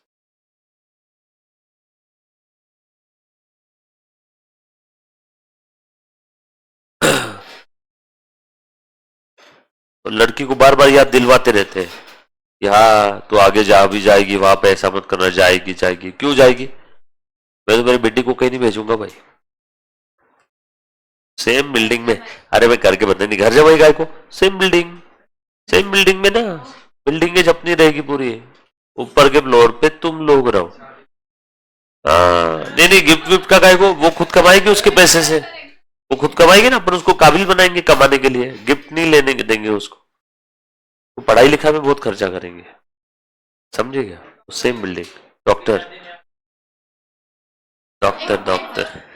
तो लड़की को बार बार याद दिलवाते रहते हैं, यहाँ तो आगे जा भी जाएगी, वहां पे ऐसा मत करना, जाएगी जाएगी, क्यों जाएगी? मैं तो मेरी बेटी को कहीं नहीं भेजूंगा भाई। सेम बिल्डिंग में, अरे मैं करके बता नहीं घर जाऊंगी गाय को, सेम बिल्डिंग, सेम बिल्डिंग में ना, बिल्डिंग अपनी रहेगी पूरी, ऊपर के फ्लोर पे तुम लोग रहो। हाँ नहीं नहीं, गिफ्ट विफ्ट का गाय को, वो खुद कमाएगी उसके पैसे से, वो खुद कमाएगी ना, अपन उसको काबिल बनाएंगे कमाने के लिए, गिफ्ट नहीं लेने देंगे उसको। वो पढ़ाई लिखाई में बहुत खर्चा करेंगे, समझे क्या? Same building, doctor, doctor doctor.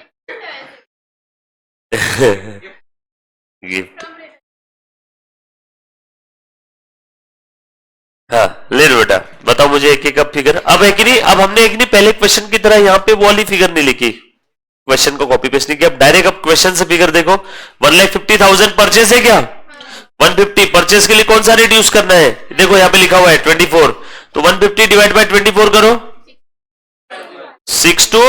Gift, हाँ ले लो बेटा, बताओ मुझे एक एक अब फिगर, अब है कि नहीं, अब हमने एक नहीं पहले क्वेश्चन की तरह यहाँ पे वो वाली फिगर नहीं लिखी, क्वेश्चन को कॉपी पेस्ट नहीं किया, अब डायरेक्ट अब क्वेश्चन से फिगर देखो। 1,50,000 परचेज है क्या? 150 परचेज के लिए कौन सा रेट यूज करना है? देखो यहाँ पे लिखा हुआ है 24, तो 150 डिवाइड बाय 24 करो, 6 टू,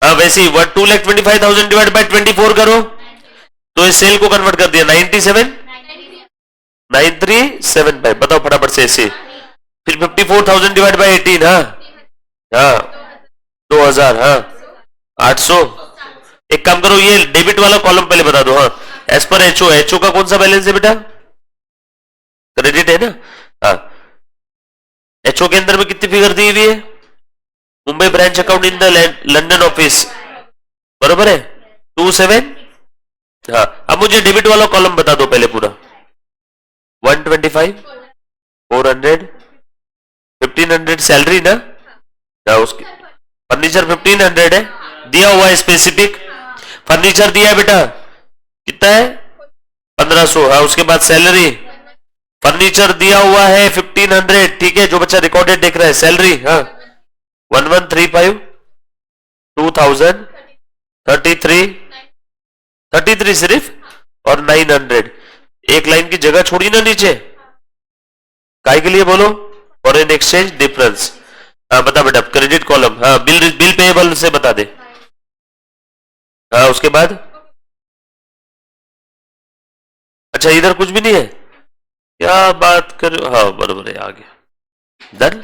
हाँ वैसे ही 2,25,000 डिवाइड बाय 24 करो, तो इस सेल को कन्वर्ट कर दिया 97, 9375, बताओ फटाफट से ऐसे। फिर 54,000 डिवाइड बाय 18, हाँ हाँ 2,000, हाँ 800। एक काम करो, ये डेबिट वाला कॉलम पहले बता दो, हाँ एज पर एचओ, एचओ का कौन सा बैलेंस है बेटा? क्रेडिट है ना, हाँ। एचओ के अंदर में कितनी फिगर दी हुई है? Mumbai branch account in the London office, बरोबर है 27, हाँ। अब मुझे डेबिट वाला कॉलम बता दो पहले पूरा, 125, 400, 1,500 सैलरी ना, हाँ उसकी, फर्नीचर 1,500 है, दिया हुआ है स्पेसिफिक, फर्नीचर दिया है बेटा, कितना है? 1,500, हाँ उसके बाद सैलरी, फर्नीचर दिया हुआ है 1,500, ठीक है, जो बच्चा रिकॉर्डेड देख रहा है, सैलरी हाँ 1,135, 2,000, 33, 33 सिर्फ, और 900, एक लाइन की जगह छोड़ी ना नीचे, काय के लिए बोलो? फॉरेन एक्सचेंज डिफरेंस, हाँ बता बेटा, क्रेडिट कॉलम, हाँ बिल, बिल पेएबल से बता दे, हाँ उसके बाद, अच्छा इधर कुछ भी नहीं है, क्या बात कर, हाँ बरोबर है, आगे डन।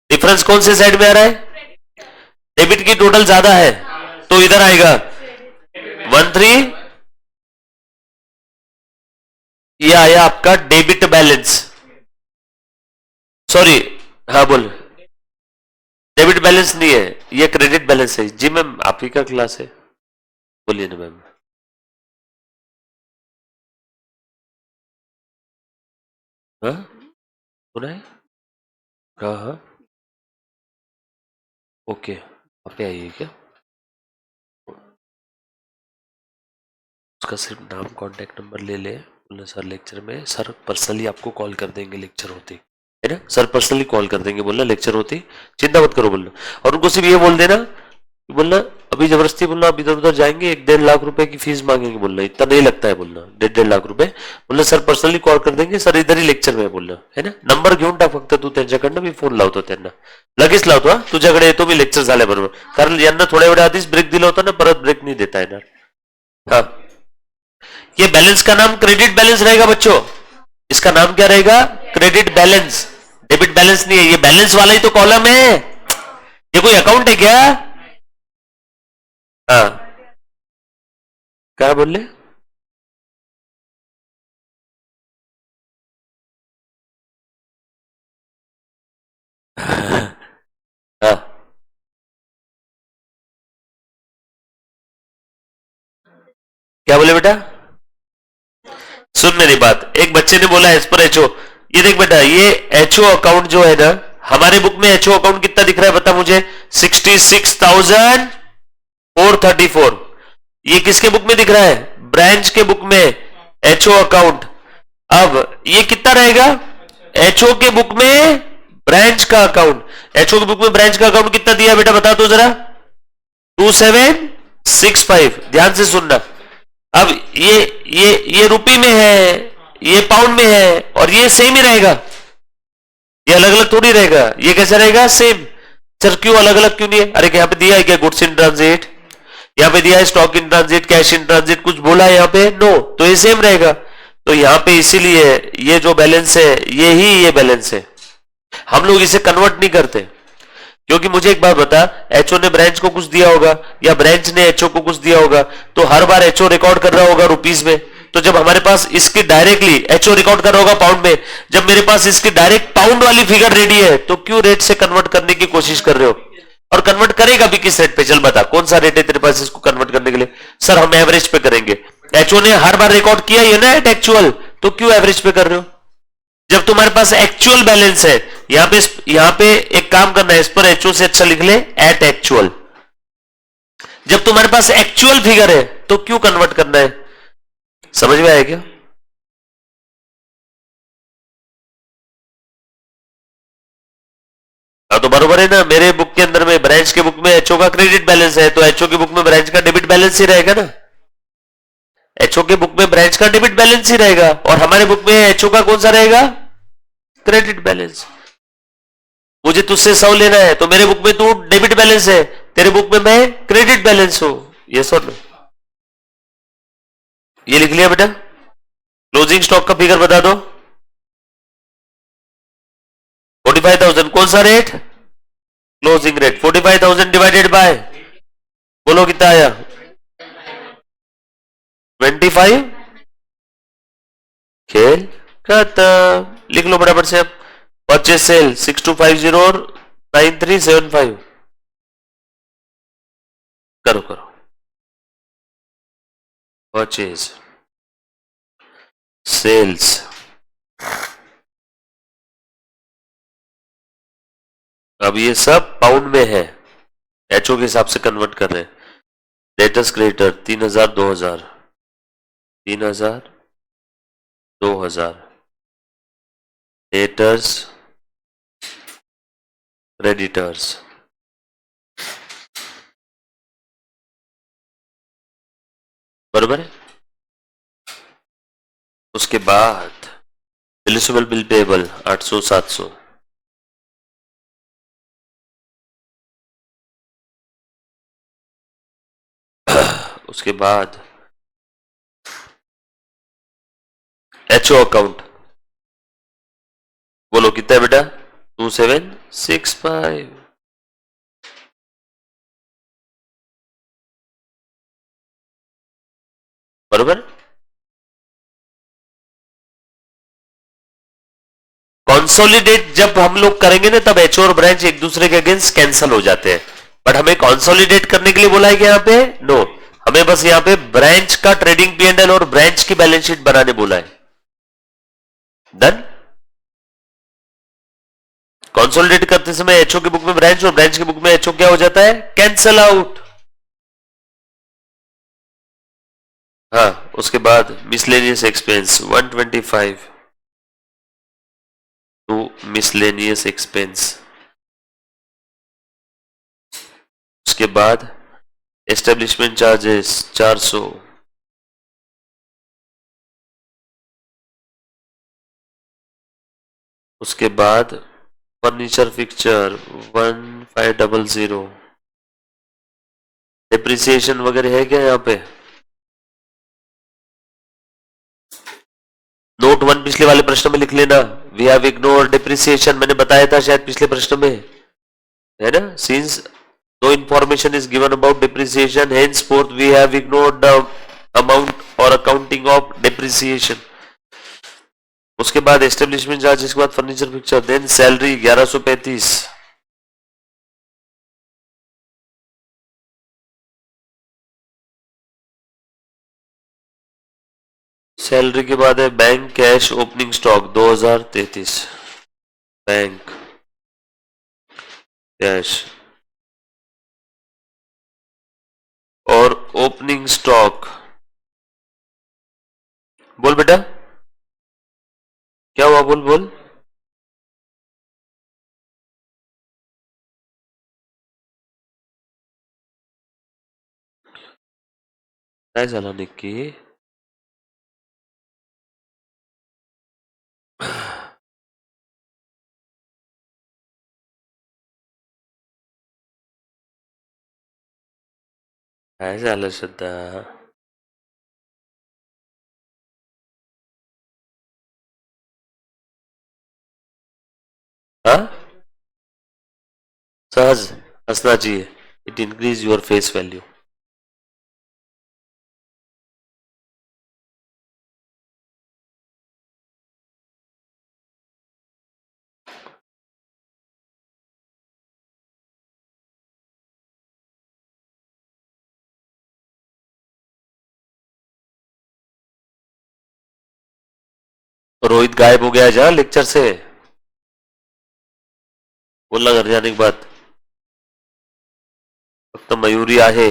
डिफरेंस कौन से साइड में आ रहा है? डेबिट की टोटल ज्यादा है, तो इधर आएगा 13, ये आया आपका डेबिट बैलेंस, सॉरी, हाँ बोल, डेबिट बैलेंस नहीं है, ये क्रेडिट बैलेंस है जी मैम, आप ही का क्लास है, बोलिए ना मैम। हाँ सुना है, हाँ हाँ ओके, आप पे आइए क्या, उसका सिर्फ नाम कांटेक्ट नंबर ले ले, बोले सर लेक्चर में, सर पर्सनली आपको कॉल कर देंगे लेक्चर होते, है ना, सर पर्सनली कॉल कर देंगे, बोलना लेक्चर होती, चिंता मत करो बोलना। और उनको सिर्फ ये बोल देना, बोलना अभी जबरदस्ती, बोलना अब इधर उधर जाएंगे 1-1.5 लाख रुपए की फीस मांगेंगे, बोलना इतना नहीं लगता है, बोलना 1.5-1.5 लाख रुपए, बोलना सर पर्सनली कॉल कर देंगे, सर इधर ही लेक्चर में, बोलना है ना, नंबर घेऊन टाक फक्त तू त्यांच्याकडनं, मी फोन लावतो त्यांना, लगेच लावतो, हा तुझ्याकडे येतो मी लेक्चर झाल्याबरोबर, कारण यांना थोड्या वेळा आधीच ब्रेक दिला होता ना, परत ब्रेक नहीं देता येणार, हाँ। ये बैलेंस का नाम क्रेडिट बैलेंस रहेगा बच्चों, इसका नाम क्या रहेगा? क्रेडिट बैलेंस, डेबिट बैलेंस नहीं है, ये बैलेंस वाला ही तो कॉलम है, ये कोई अकाउंट है क्या? हाँ क्या बोल रहे? हाँ क्या बोले बेटा? सुन मेरी बात, एक बच्चे ने बोला एज पर एचओ, ये देख बेटा, ये एचओ अकाउंट जो है ना, हमारे बुक में एचओ अकाउंट कितना दिख रहा है बता मुझे? 66,434। ये किसके बुक में दिख रहा है? ब्रांच के बुक में एचओ अकाउंट। अब ये कितना रहेगा? एचओ के बुक में ब्रांच का अकाउंट, एचओ के बुक में ब्रांच का अकाउंट कितना दिया बेटा बता तो जरा? 2765। ध्यान से सुनना। अब ये रुपये में है, ये पाउंड में है, और ये सेम ही रहेगा, ये अलग अलग थोड़ी रहेगा। ये कैसा रहेगा? सेम। सर क्यों अलग अलग क्यों नहीं है? अरे यहाँ पे दिया है क्या गुड्स इन ट्रांजिट, यहाँ पे दिया है stock in transit, cash in transit, कुछ बोला है यहाँ पे? नो, तो ये सेम रहेगा। तो यहाँ पे इसीलिए ये जो बैलेंस है ये बैलेंस है, हम लोग इसे कन्वर्ट नहीं करते। क्योंकि मुझे एक बात बता, एचओ ने ब्रांच को कुछ दिया होगा या ब्रांच ने एचओ को कुछ दिया होगा, तो हर बार एचओ रिकॉर्ड कर रहा होगा रुपीस में। तो जब हमारे पास इसकी डायरेक्टली एचओ रिकॉर्ड कर रहा होगा पाउंड में, जब मेरे पास इसकी डायरेक्ट पाउंड वाली फिगर रेडी है, तो क्यों रेट से कन्वर्ट करने की कोशिश कर रहे हो? और कन्वर्ट करेगा भी किस रेट पे? चल बता कौन सा रेट है तेरे पास इसको कन्वर्ट करने के लिए? सर हम एवरेज पे करेंगे। एचओ ने हर बार रिकॉर्ड किया है ना एट एक्चुअल, तो क्यों एवरेज पे कर रहे हो? जब तुम्हारे पास एक्चुअल बैलेंस है, यहां पे एक काम करना है, इस पर एचओ से अच्छा लिख ले एट एक्चुअल। जब तुम्हारे पास एक्चुअल फिगर है तो क्यों कन्वर्ट करना है? समझ में आया क्या? हाँ तो बरोबर है ना, मेरे बुक के अंदर में ब्रांच के बुक में एचओ का क्रेडिट बैलेंस है, तो एचओ की बुक में ब्रांच का डेबिट बैलेंस ही रहेगा ना। एचओ के बुक में ब्रांच का डेबिट बैलेंस ही रहेगा, और हमारे बुक में एचओ का कौन सा रहेगा? Credit balance. मुझे तुझसे 100 लेना है, तो मेरे बुक में तू डेबिट बैलेंस है, तेरे बुक में मैं क्रेडिट बैलेंस हूं। ये सुन, ये लिख लिया बेटा? क्लोजिंग स्टॉक का फिगर बता दो। 45,000। कौन सा rate? Closing rate. 45,000 divided by, बोलो कितना आया? 25। खेल खत्म। लिख लो बराबर से। अब परचेज सेल 6250 और 9375। करो करो। परचेज सेल्स, अब ये सब पाउंड में है, एचओ के हिसाब से कन्वर्ट कर रहे हैं। डेटर्स क्रेडिटर 3000 2000, 3000 2000, डेटर्स क्रेडिटर्स, बरोबर है। उसके बाद एलिजिबल बिल पेबल 800 700, उसके बाद एचओ अकाउंट, बोलो कितना है बेटा? 2765। बरोबर। कॉन्सोलिडेट जब हम लोग करेंगे ना, तब एचओ और ब्रांच एक दूसरे के अगेंस्ट कैंसल हो जाते हैं, बट हमें कॉन्सोलिडेट करने के लिए बोला है कि यहाँ पे नो, हमें बस यहाँ पे ब्रांच का ट्रेडिंग P&L और ब्रांच की बैलेंस शीट बनाने बोला है। डन। कंसोलिडेट करते समय एचओ की बुक में ब्रांच और ब्रांच की बुक में एचओ क्या हो जाता है? Cancel out. हाँ, उसके बाद miscellaneous expense 125 to miscellaneous expense. उसके बाद एस्टेब्लिशमेंट चार्जेस 400, उसके बाद फर्नीचर फिक्चर 1500। डिप्रिसिएशन वगैरह है क्या यहाँ पे? नोट 1 पिछले वाले प्रश्न में लिख लेना। वी हैव इग्नोर्ड डिप्रिसिएशन, मैंने बताया था शायद पिछले प्रश्न में, है ना? Since no information is given about depreciation, henceforth we have ignored the amount or accounting of depreciation। उसके बाद एस्टेब्लिशमेंट चार्जेस के बाद furniture fixture, then salary 1135। Salary के बाद है bank cash opening stock 2033, bank cash और ओपनिंग स्टॉक। बोल बेटा, क्या हुआ? बोल बोल। काय झाला निक्की? काय झालं श्रद्धा? हाँ, सहज हंसना चाहिए, it increase your face value. Rohit गायब हो गया जा लेक्चर से, बोलना घर जाने के बाद। फक्त मयूरी आहे,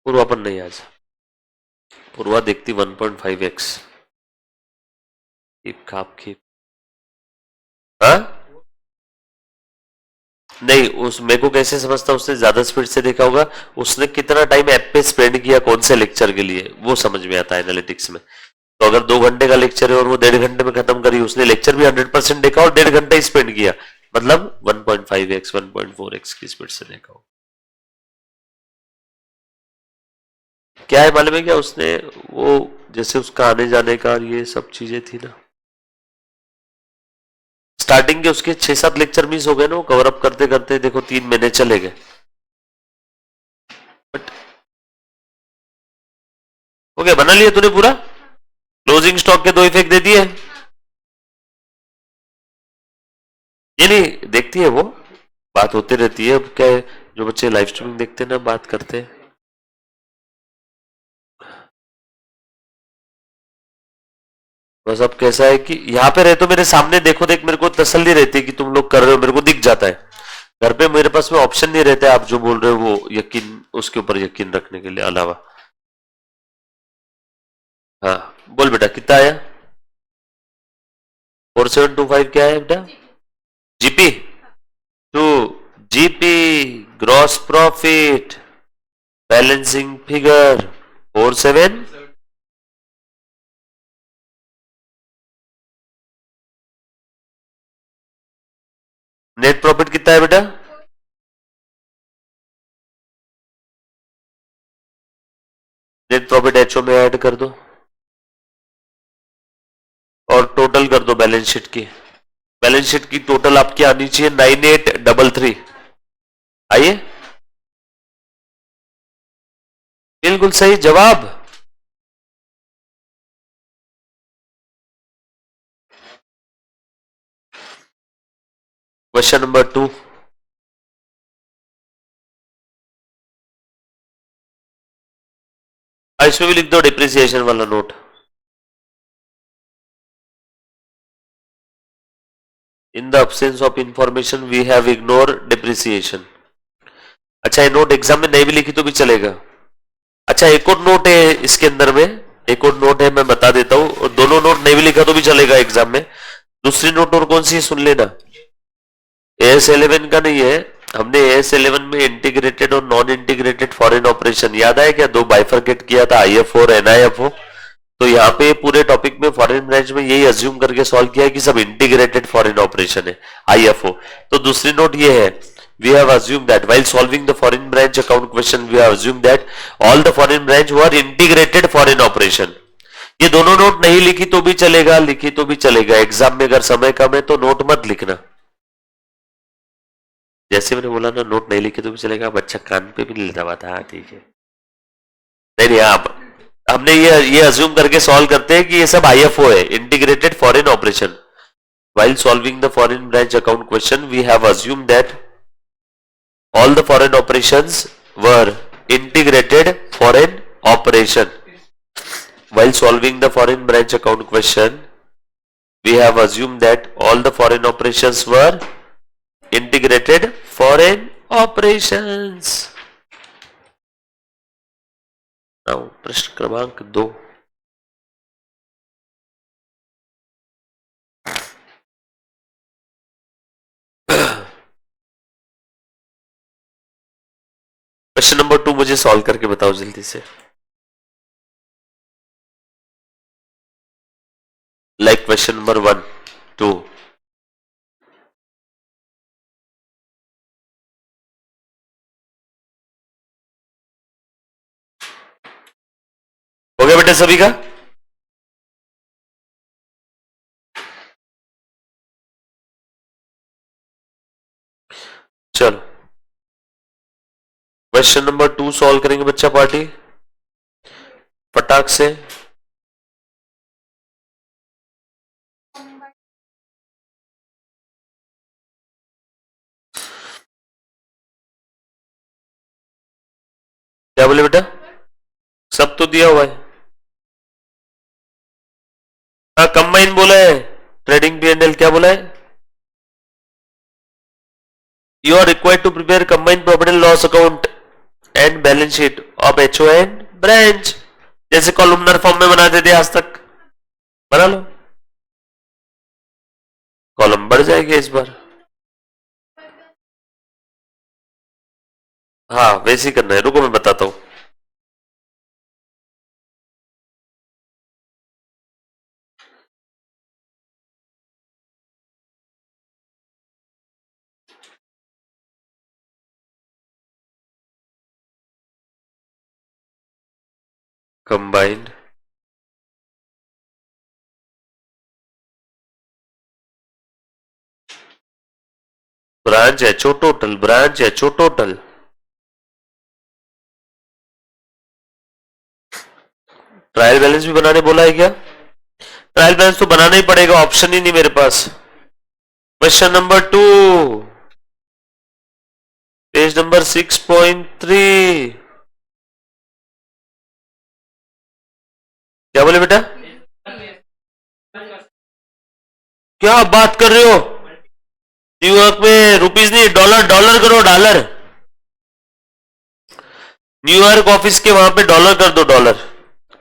पूर्वा पण नाही आज। पूर्वा देखती 1.5x। खीप खाप खीप। हाँ नहीं, उस मेरे को कैसे समझता, उसने ज्यादा स्पीड से देखा होगा, उसने कितना टाइम ऐप पे स्पेंड किया कौन से लेक्चर के लिए, वो समझ में आता है एनालिटिक्स में। तो अगर 2 घंटे का लेक्चर है और वो 1.5 घंटे में खत्म करी, उसने लेक्चर भी 100% देखा और 1.5 घंटा ही स्पेंड किया, मतलब 1.5x 1.4x की स्पीड से देखा हो। क्या है मालूम है क्या, उसने वो जैसे उसका आने जाने का ये सब चीजें थी ना, स्टार्टिंग के उसके 6-7 लेक्चर मिस हो गए ना, वो कवर अप करते करते देखो 3 महीने चले गए। बट हो गया, बना लिया तूने पूरा। क्लोजिंग स्टॉक के 2 इफेक्ट दे दिए। ये नहीं देखती है वो, बात होती रहती है। अब क्या है, जो बच्चे लाइव स्ट्रीमिंग देखते हैं ना, बात करते हैं। बस अब कैसा है कि यहाँ पे रहे तो मेरे सामने देखो, देख मेरे को तसल्ली रहती है कि तुम लोग कर रहे हो, मेरे को दिख जाता है। घर पे मेरे पास में ऑप्शन नहीं रहता है, आप जो बोल रहे हो वो यकीन, उसके ऊपर यकीन रखने के लिए अलावा। हाँ बोल बेटा, कितना आया? 4725 क्या है बेटा? GP to, GP gross profit balancing figure 47। Net profit कितना है बेटा? नेट प्रॉफिट एचओ में ऐड कर दो और टोटल कर दो बैलेंस शीट की। बैलेंस शीट की टोटल आपकी आनी चाहिए 9833। आइए, बिल्कुल सही जवाब। क्वेश्चन नंबर 2, इसमें भी लिख दो डिप्रिसिएशन वाला note. In the absence of information we have ignore depreciation. अच्छा, ये नोट एग्जाम में नहीं भी लिखी तो भी चलेगा। अच्छा, एक और नोट है इसके अंदर में, एक और नोट है, मैं बता देता हूं, और दोनों नोट नहीं भी लिखा तो भी चलेगा एग्जाम में। दूसरी नोट और कौन सी, सुन लेना। AS11 का नहीं है, हमने AS11 में इंटीग्रेटेड और नॉन इंटीग्रेटेड फॉरेन ऑपरेशन याद है क्या, 2 बाइफरकेट किया था, IFO और NIFO। तो यहाँ पे पूरे टॉपिक में फॉरेन ब्रांच में यही अज्यूम करके सॉल्व किया है कि सब इंटीग्रेटेड फॉरेन ऑपरेशन है, IFO। तो दूसरी नोट ये है, we have assumed that while solving the foreign branch account question we have assumed that all the foreign branch were integrated foreign operation। ये दोनों नोट नहीं लिखी तो भी चलेगा, लिखी तो भी चलेगा। एग्जाम में अगर समय कम है तो नोट मत लिखना। जैसे मैंने बोला ना, नोट नहीं लिखे तो भी चलेगा, बच्चा कान पे भी नहीं लेता बात। हाँ ठीक है, नहीं नहीं, आप हमने ये अज्यूम करके सॉल्व करते हैं कि ये सब IFO है, integrated foreign operation. while solving the foreign branch account question we have assumed that all the foreign operations were integrated foreign operation। While solving the foreign branch account question, we have assumed that all the foreign operations were integrated foreign operations. Now, प्रश्न क्रमांक 2. क्वेश्चन नंबर 2 मुझे सॉल्व करके बताओ जल्दी से. Like question number 1, 2. हो गया बेटा सभी का? चलो क्वेश्चन नंबर 2 सॉल्व करेंगे बच्चा पार्टी फटाक से. क्या बोले बेटा? सब तो दिया हुआ है. हाँ कंबाइन बोला है. ट्रेडिंग P&L क्या बोला है? You are required to prepare combined profit and loss account and balance sheet of HO and branch. जैसे कॉलमनर फॉर्म में बनाते थे आज तक, बना लो. कॉलम बढ़ जाएगी इस बार. हाँ वैसे ही करना है. रुको मैं बताता हूं. Combined branch HO total, branch HO total. Trial balance भी बनाने बोला है क्या? ट्रायल बैलेंस तो बनाना ही पड़ेगा, ऑप्शन ही नहीं मेरे पास. Question number 2 page number 6.3. क्या बोले बेटा? क्या बात कर रहे हो? न्यूयॉर्क में रुपीस नहीं, डॉलर. डॉलर करो, डॉलर. न्यूयॉर्क ऑफिस के वहां पे डॉलर कर दो, डॉलर.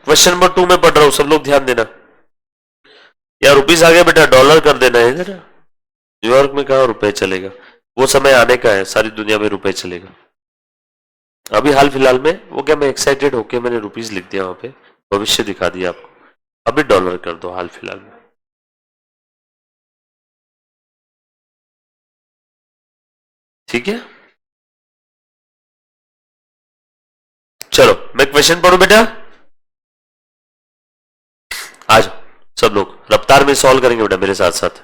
क्वेश्चन नंबर 2 में पढ़ रहा हूं, सब लोग ध्यान देना. या रुपीस आ गया बेटा, डॉलर कर देना है इधर. न्यूयॉर्क में कहां रुपए चलेगा? वो समय आने का है, सारी दुनिया में रुपए चलेगा. अभी हाल फिलहाल में वो क्या, मैं एक्साइटेड होके मैंने रुपीस लिख दिया वहां पे, भविष्य दिखा दिया आपको. अभी डॉलर कर दो हाल फिलहाल में. ठीक है, चलो मैं क्वेश्चन पढ़ू बेटा. आज सब लोग रफ्तार में सॉल्व करेंगे बेटा मेरे साथ साथ.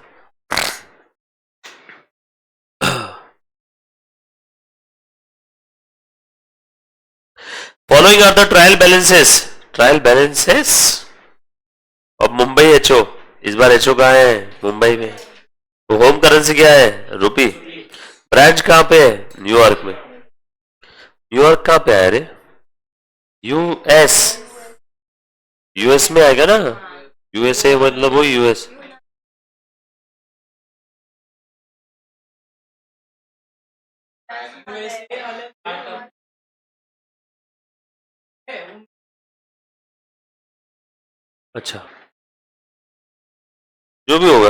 Following are the trial balances. Trial balances अब मुंबई HO. इस बार HO कहाँ है? मुंबई में. तो होम करेंसी क्या है? रुपी. ब्रांच कहां पे है? न्यूयॉर्क में. न्यूयॉर्क कहां पे है रे? US. US में आएगा ना. USA मतलब वो US. अच्छा जो भी होगा.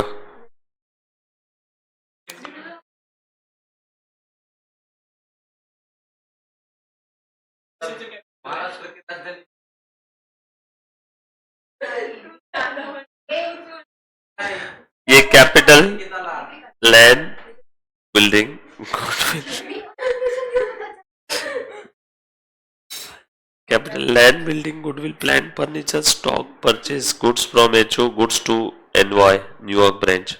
ये capital land building capital land building goodwill plant furniture stock purchase goods from HO goods to NY New York branch.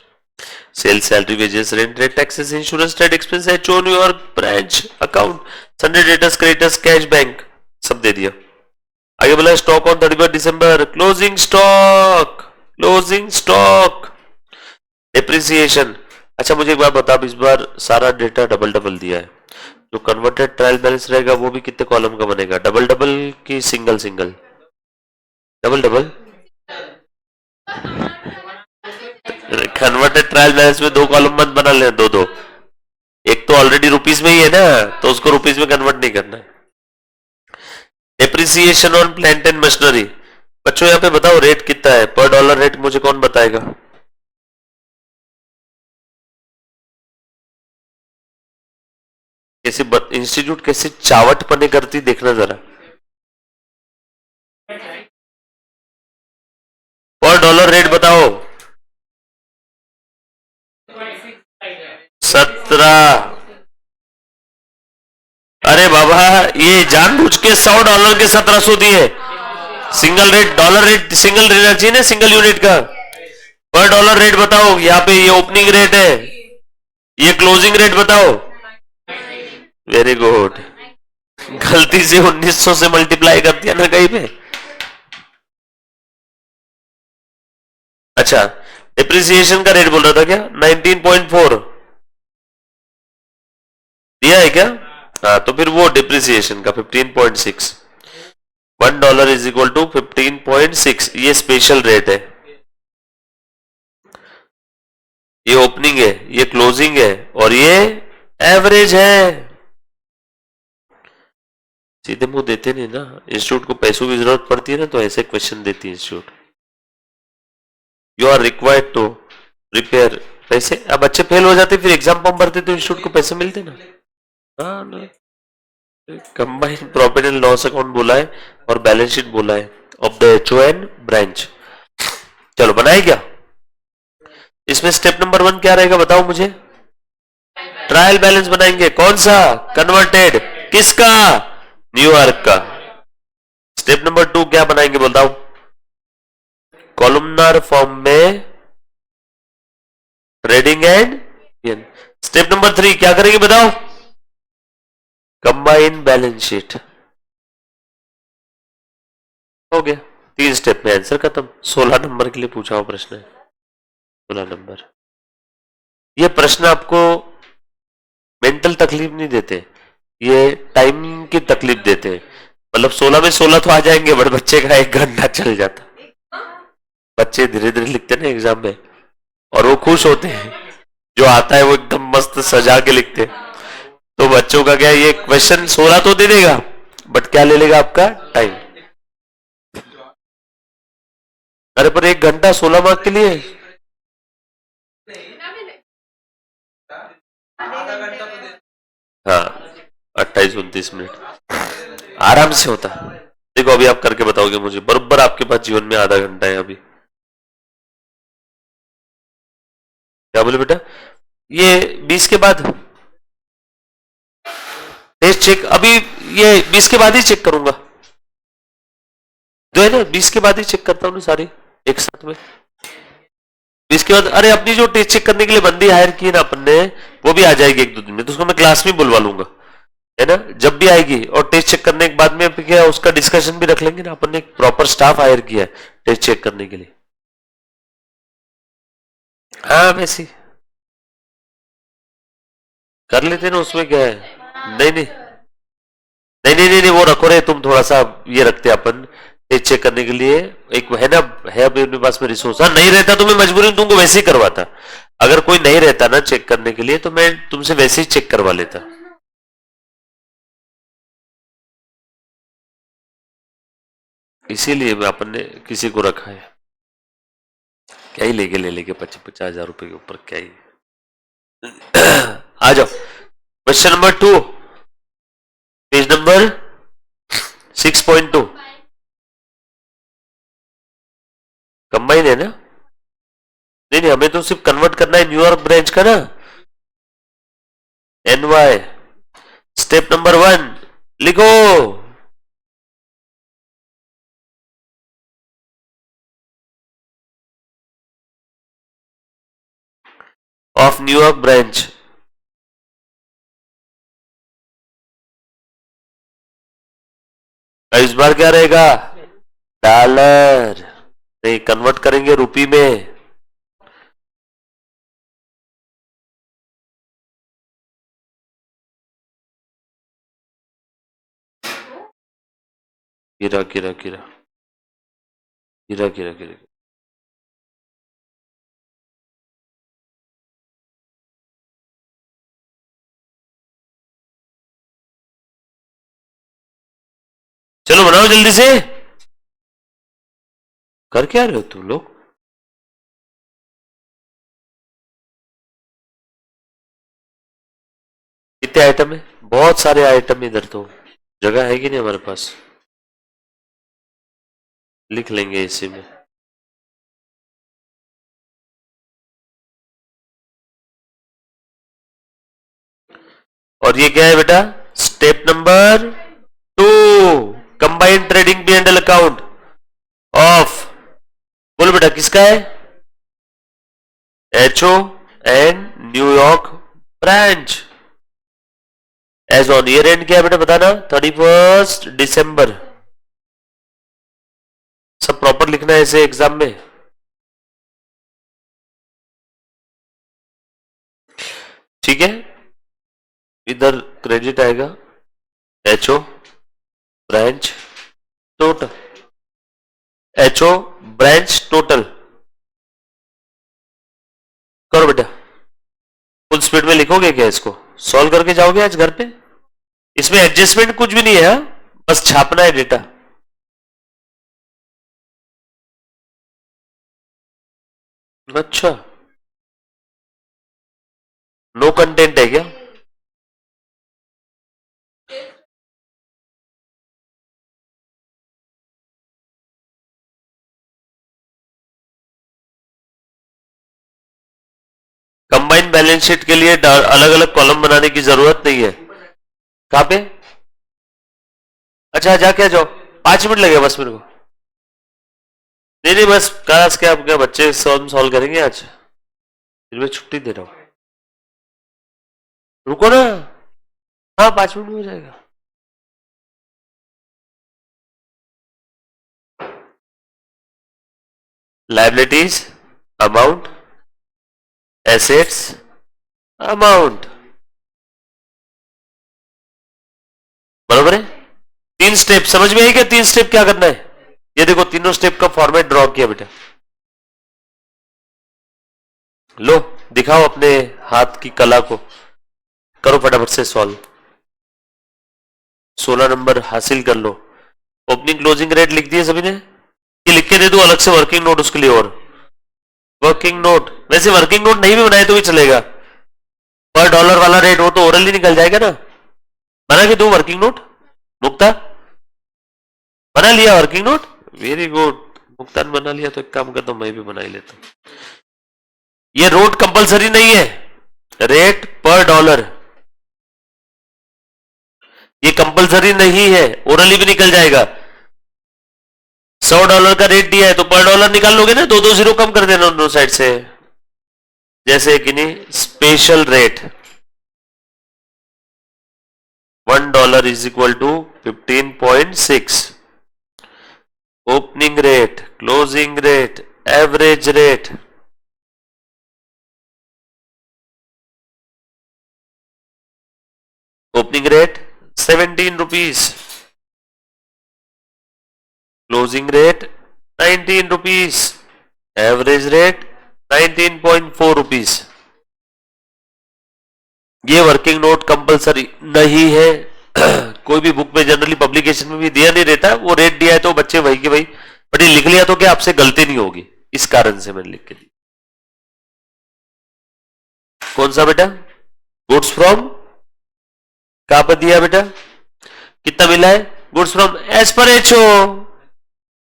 Sale salary wages rent rate taxes insurance trade expense HO New York branch account sundry debtors creditors cash bank सब दे दिया. आगे बोला स्टॉक ऑन 31 दिसंबर. Closing stock. Closing stock depreciation. अच्छा मुझे एक बात बता, इस बार सारा डेटा डबल डबल दिया है. जो कन्वर्टेड ट्रायल बैलेंस रहेगा वो भी कितने कॉलम का बनेगा? डबल डबल की single single? Double double converted trial balance में दो कॉलम मत बना लेना, दो दो। एक तो ऑलरेडी रुपीस में ही है ना, तो उसको रुपीस में कन्वर्ट नहीं करना है। Depreciation on plant and machinery, बच्चों यहाँ पे बताओ रेट कितना है पर डॉलर रेट, मुझे कौन बताएगा? कैसे इंस्टीट्यूट कैसे चावट पने करती देखना जरा। पर डॉलर रेट बताओ। 17। अरे बाबा, ये जानबूझ के $100 के 1700 दिए। Single rate, dollar rate single रहना चाहिए ना, सिंगल यूनिट का। पर डॉलर रेट बताओ, यहाँ पे ये ओपनिंग रेट है, ये क्लोजिंग रेट बताओ। वेरी गुड, गलती से 1900 से मल्टीप्लाई कर दिया ना कहीं पे। अच्छा, डिप्रिसिएशन का रेट बोल रहा था क्या? 19.4 दिया है क्या? हाँ, तो फिर वो डिप्रिसिएशन का 15.6, $1 इज इक्वल टू 15.6, ये स्पेशल रेट है, ये ओपनिंग है, ये क्लोजिंग है, और ये एवरेज है। सीधे मुंह देते नहीं ना, इंस्टीट्यूट को पैसों की जरूरत पड़ती है ना, तो ऐसे क्वेश्चन देती है institute. You are required to prepare. पैसे, अब बच्चे फेल हो जाते फिर एग्जाम फॉर्म भरते तो इंस्टीट्यूट को पैसे मिलते ना। हाँ ना, combined profit and loss account बोला है और बैलेंस शीट बोला है ऑफ द एचओएन ब्रांच। चलो बनाए क्या? इसमें स्टेप नंबर 1 क्या रहेगा बताओ मुझे? ट्रायल बैलेंस बनाएंगे। कौन सा? कन्वर्टेड। किसका? न्यूयॉर्क का। स्टेप नंबर 2 क्या बनाएंगे बताओ? कॉलमनार फॉर्म में ट्रेडिंग एंड। स्टेप नंबर 3 क्या करेंगे बताओ? Combine balance sheet. हो गया, 3 स्टेप में आंसर खत्म। 16 नंबर के लिए पूछा हुआ प्रश्न है, 16 नंबर। ये प्रश्न आपको मेंटल तकलीफ नहीं देते, ये टाइमिंग की तकलीफ देते हैं। मतलब 16 में 16 तो आ जाएंगे, बट बच्चे का 1 घंटा चल जाता। बच्चे धीरे धीरे लिखते ना एग्जाम में, और वो खुश होते हैं, जो आता है वो एकदम मस्त सजा के लिखते हैं। तो बच्चों का क्या, ये क्वेश्चन 16 तो दे देगा, बट क्या ले लेगा आपका टाइम। अरे पर 1 घंटा 16 मार्क के लिए। हाँ, 28-29 मिनट आराम से होता। देखो अभी आप करके बताओगे मुझे, बरोबर आपके पास जीवन में आधा घंटा है अभी। क्या बोले बेटा? ये 20 के बाद टेस्ट चेक, अभी ये 20 के बाद ही चेक करूंगा, जो है ना 20 के बाद ही चेक करता हूँ सारी एक साथ में। 20 के बाद, अरे अपनी जो टेस्ट चेक करने के लिए बंदी हायर की है ना अपन ने, वो भी आ जाएगी 1-2 दिन में, तो उसको मैं क्लास में बुलवा लूंगा, है ना, जब भी आएगी। और टेस्ट चेक करने के बाद में क्या उसका डिस्कशन भी रख लेंगे ना, अपन ने एक प्रॉपर स्टाफ हायर किया है टेस्ट चेक करने के लिए। हाँ वैसे कर लेते ना, उसमें क्या है। नहीं नहीं नहीं नहीं नहीं, नहीं वो रखो रे तुम, थोड़ा सा ये रखते अपन टेस्ट चेक करने के लिए। एक है ना, है अभी अपने पास में रिसोर्स। हाँ नहीं रहता तो मैं मजबूरी में तुमको वैसे ही करवाता। अगर कोई नहीं रहता ना चेक करने के लिए, तो मैं तुमसे वैसे ही चेक करवा लेता। इसीलिए अपन ने किसी को रखा है। क्या ही लेके ले लेके 50,000 रुपए के ऊपर, क्या ही। आ जाओ, question number 2, page number 6.2। Combine है ना? नहीं नहीं, हमें तो सिर्फ कन्वर्ट करना है न्यूयॉर्क ब्रांच का ना, NY। स्टेप नंबर 1 लिखो। Of New York branch. इस बार क्या रहेगा? डॉलर। नहीं, कन्वर्ट करेंगे रुपी में। गिरा गिरा गिरा। गिरा गिरा गिरा। चलो बनाओ जल्दी से। कर क्या रहे हो तुम लोग? कितने आइटम है? बहुत सारे आइटम इधर, तो जगह है कि नहीं हमारे पास? लिख लेंगे इसी में। और ये क्या है बेटा? Step number 2, combined trading P and L account of, बोलो बेटा किसका है? HO and New York branch. As on year end क्या है बेटा बताना? 31 दिसंबर। सब प्रॉपर लिखना है ऐसे एग्जाम में। ठीक है, इधर क्रेडिट आएगा HO branch total, HO branch total. करो बेटा, फुल स्पीड में लिखोगे क्या? इसको सॉल्व करके जाओगे आज घर पे? इसमें एडजस्टमेंट कुछ भी नहीं है, बस छापना है डेटा। अच्छा, नो कंटेंट है क्या? कंबाइंड बैलेंस शीट के लिए अलग अलग कॉलम बनाने की जरूरत नहीं है। कहां पे? अच्छा जाके आ जाओ, 5 मिनट लगेगा बस मेरे को। नहीं नहीं बस क्लास के आपके बच्चे सॉल्व करेंगे आज, फिर मैं छुट्टी दे रहा हूं। रुको ना, हाँ 5 मिनट में हो जाएगा। लाइबिलिटीज अमाउंट, एसेट्स अमाउंट, बरोबर है? 3 स्टेप समझ में आई क्या? 3 स्टेप क्या करना है? ये देखो तीनों स्टेप का फॉर्मेट ड्रॉ किया बेटा। लो दिखाओ अपने हाथ की कला को, करो फटाफट से सॉल्व। 16 नंबर हासिल कर लो। ओपनिंग क्लोजिंग रेट लिख दिए सभी ने? ये लिख के दे दो अलग से वर्किंग नोट उसके लिए। और वर्किंग नोट, वैसे वर्किंग नोट नहीं भी बनाए तो भी चलेगा। पर डॉलर वाला रेट वो तो ओरली निकल जाएगा ना। बना के दो वर्किंग नोट। मुक्ता बना लिया working note? Very good. Mukta ने बना लिया तो एक काम करता हूं मैं भी बना ही लेता हूं। ये रोट कंपलसरी नहीं है, रेट पर डॉलर ये कंपलसरी नहीं है, ओरली भी निकल जाएगा। $100 का रेट दिया है तो पर डॉलर निकाल लोगे ना, 2 जीरो कम कर देना दोनों साइड से। जैसे कि नहीं, special rate $1 is equal to 15.6, opening rate, closing rate, average rate, opening rate 17 rupees, closing rate 19 rupees, average rate 19.4 rupees. ये वर्किंग नोट कंपलसरी नहीं है। कोई भी बुक में जनरली पब्लिकेशन में भी दिया नहीं रहता, वो रेट दिया है तो बच्चे वही के वही, बट ये लिख लिया तो क्या आपसे गलती नहीं होगी, इस कारण से मैंने लिख के दी। कौन सा बेटा? गुड्स फ्रॉम, कहां पर दिया बेटा? कितना मिला है? Goods from as per HO,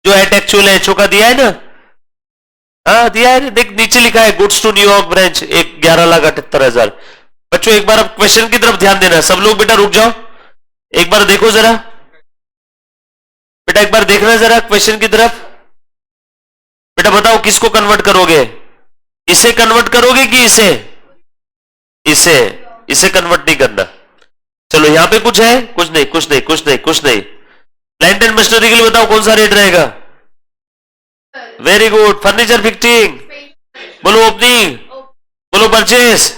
जो एट एक्चुअल एचओ का दिया है ना। हाँ दिया है, देख नीचे लिखा है गुड्स टू न्यूयॉर्क ब्रांच 11,78,000। बच्चों एक बार अब क्वेश्चन की तरफ ध्यान देना, सब लोग बेटा रुक जाओ, एक बार देखो जरा बेटा, एक बार देखना जरा क्वेश्चन की तरफ। बेटा बताओ किसको कन्वर्ट करोगे? इसे कन्वर्ट करोगे कि इसे? इसे, इसे कन्वर्ट नहीं करना। चलो यहां पे कुछ है? कुछ नहीं, कुछ नहीं, कुछ नहीं, कुछ नहीं। प्लांट एंड मशीनरी के लिए बताओ कौन सा रेट रहेगा? Very good. फर्नीचर फिक्सिंग, बोलो ओपनिंग, बोलो परचेस,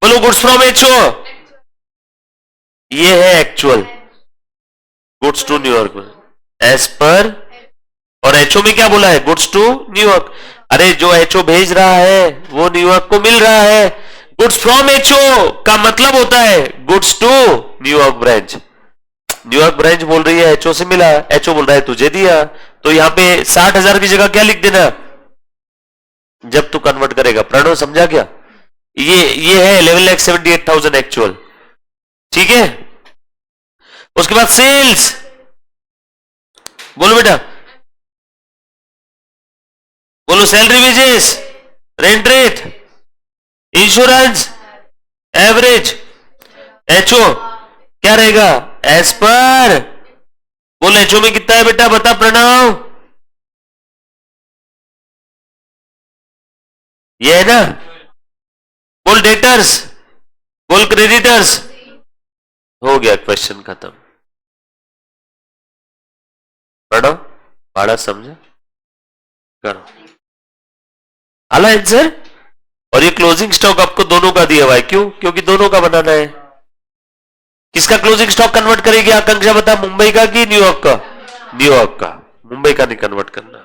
बोलो गुड्स फ्रॉम एचओ, ये है एक्चुअल गुड्स टू न्यूयॉर्क में एज पर, और एचओ में क्या बोला है? Goods to New York. अरे जो एचओ भेज रहा है वो न्यूयॉर्क को मिल रहा है। गुड्स फ्रॉम एचओ का मतलब होता है goods to New York branch. New York branch बोल रही है एचओ से मिला, एचओ बोल रहा है तुझे दिया, तो यहां पे 60,000 की जगह क्या लिख देना जब तू कन्वर्ट करेगा। प्रणव समझा क्या? ये है 11,78,000 एक्चुअल। ठीक है, उसके बाद सेल्स बोलो बेटा, बोलो। Salary wages, rent rate, insurance, average, HO क्या रहेगा? As per. बोलो एचओ में कितना है बेटा, बता प्रणव। ये है ना। बोल डेटर्स, बोल क्रेडिटर्स। हो गया क्वेश्चन खत्म। प्रणव बड़ा समझा, करो आला आंसर। और ये क्लोजिंग स्टॉक आपको दोनों का दिया हुआ है, क्यों? क्योंकि दोनों का बनाना है। किसका क्लोजिंग स्टॉक कन्वर्ट करेगी आकांक्षा बता? मुंबई का कि न्यूयॉर्क का? न्यूयॉर्क का, मुंबई का नहीं कन्वर्ट करना।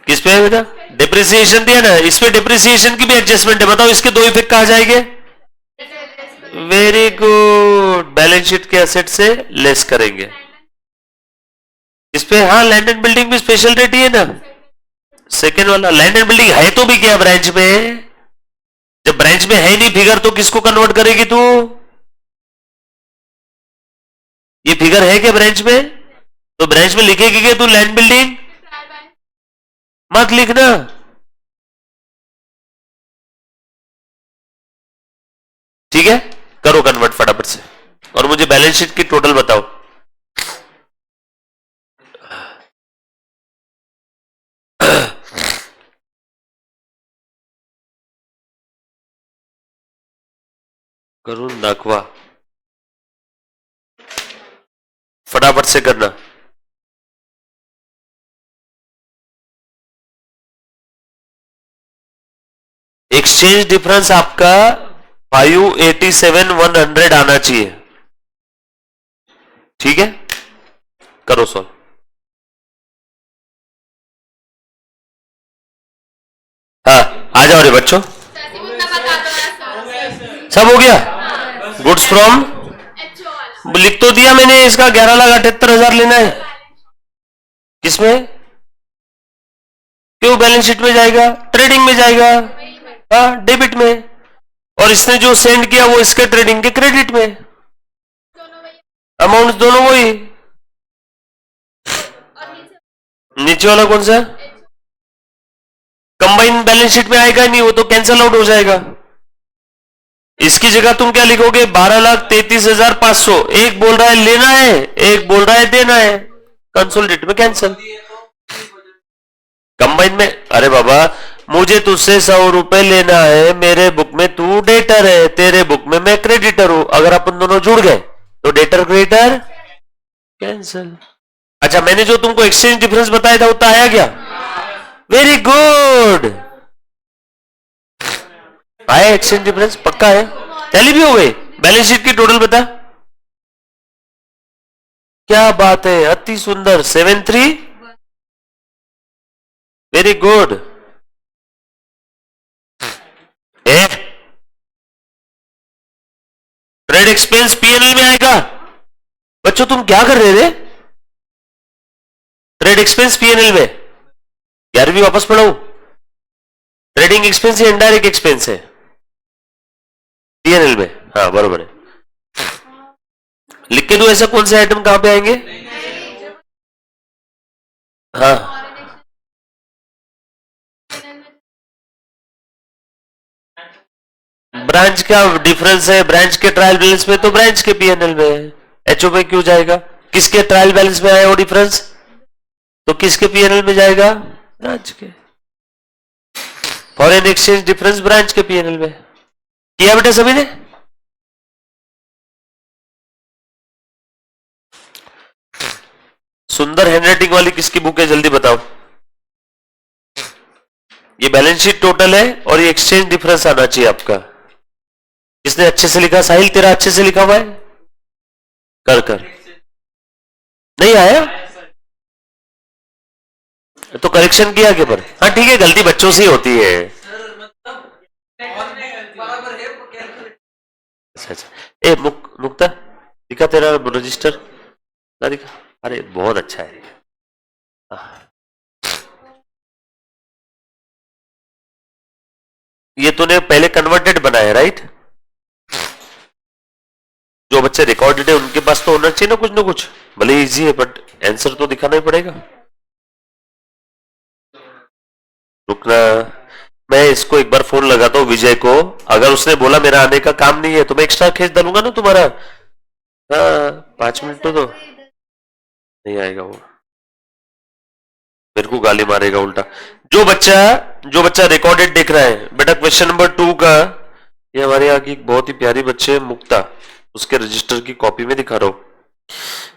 किस पे है बेटा? डिप्रिसिएशन दिया ना, इस पे डिप्रिसिएशन की भी एडजस्टमेंट है। बताओ इसके दो इफेक्ट कहा जाएंगे? वेरी गुड, बैलेंस शीट के एसेट से लेस करेंगे। इस पे हाँ, लैंड एंड बिल्डिंग भी स्पेशल रेट ही है ना। सेकेंड वाला लैंड एंड बिल्डिंग है तो भी क्या ब्रांच में? जब ब्रांच में है नहीं फिगर तो किसको कन्वर्ट करेगी तू? ये फिगर है क्या ब्रांच में? तो ब्रांच में लिखेगी क्या तू लैंड बिल्डिंग? मत लिखना। ठीक है, करो कन्वर्ट फटाफट से और मुझे बैलेंस शीट की टोटल बताओ। करुण दाखवा, फटाफट से करना। एक्सचेंज डिफरेंस आपका 587,100 आना चाहिए। ठीक है, करो सॉल्व। हाँ आ जाओ रे बच्चों, सब हो गया। गुड्स फ्रॉम लिख तो दिया मैंने, इसका 11,78,000 लेना है। किसमें? क्यों बैलेंस शीट में जाएगा? ट्रेडिंग में जाएगा। हाँ, डेबिट में। और इसने जो सेंड किया वो इसके ट्रेडिंग के क्रेडिट में। अमाउंट दोनों वही। नीचे वाला कौन सा? कंबाइन बैलेंस शीट में आएगा नहीं, वो तो कैंसल आउट हो जाएगा। इसकी जगह तुम क्या लिखोगे? 12,33,500। एक बोल रहा है लेना है, एक बोल रहा है देना है, कंसोलिडेट में कैंसल। कंबाइन में, अरे बाबा मुझे तुझसे 100 रुपए लेना है, मेरे बुक में तू डेटर है, तेरे बुक में मैं क्रेडिटर हूं। अगर अपन दोनों जुड़ गए तो डेटर क्रेडिटर कैंसल। अच्छा, मैंने जो तुमको एक्सचेंज डिफरेंस बताया था उतना आया क्या? वेरी गुड, आया एक्सचेंज डिफरेंस, पक्का है। टैली भी हो गई। बैलेंस शीट की टोटल बता। क्या बात है, अति सुंदर। 73, very good. Trade expense PNL में आएगा। बच्चों तुम क्या कर रहे थे? ट्रेड एक्सपेंस पीएनएल में 11वीं वापस पढ़ाऊं? ट्रेडिंग एक्सपेंस या इनडायरेक्ट एक्सपेंस है? पीएनएल में, हाँ बरोबर है। लिख के दो ऐसा कौन से आइटम कहां पे आएंगे? हाँ, ब्रांच का डिफरेंस है, ब्रांच के ट्रायल बैलेंस में तो ब्रांच के पीएनएल में है। एचओ में क्यों जाएगा? किसके ट्रायल बैलेंस में आया वो डिफरेंस तो किसके पीएनएल में जाएगा? ब्रांच के। फॉरेन एक्सचेंज डिफरेंस ब्रांच के पीएनएल में। किया बेटा सभी ने? सुंदर हैंडराइटिंग वाली किसकी बुक है जल्दी बताओ। ये बैलेंस शीट टोटल है और ये एक्सचेंज डिफरेंस आना चाहिए आपका। किसने अच्छे से लिखा? साहिल तेरा अच्छे से लिखा हुआ है? कर कर नहीं आया तो करेक्शन किया आगे पर। हाँ ठीक है, गलती बच्चों से ही होती है। अच्छा अच्छा, ए मुक्ता दिखा तेरा रजिस्टर, ना दिखा। अरे बहुत अच्छा है। ये तूने पहले कन्वर्टेड बनाया राइट? जो बच्चे रिकॉर्डेड है उनके पास तो होना चाहिए ना कुछ, भले इजी है बट आंसर तो दिखाना ही पड़ेगा। रुकना, मैं इसको एक बार फोन लगाता हूँ विजय को, अगर उसने बोला मेरा आने का काम नहीं है तो मैं एक्स्ट्रा खींच डालूंगा ना तुम्हारा। हाँ 5 मिनट तो नहीं आएगा वो, मेरे को गाली मारेगा उल्टा। जो बच्चा रिकॉर्डेड देख रहा है बेटा, क्वेश्चन नंबर 2 का, ये हमारे यहाँ की बहुत ही प्यारी बच्चे है मुक्ता, उसके रजिस्टर की कॉपी में दिखा रहा हूं।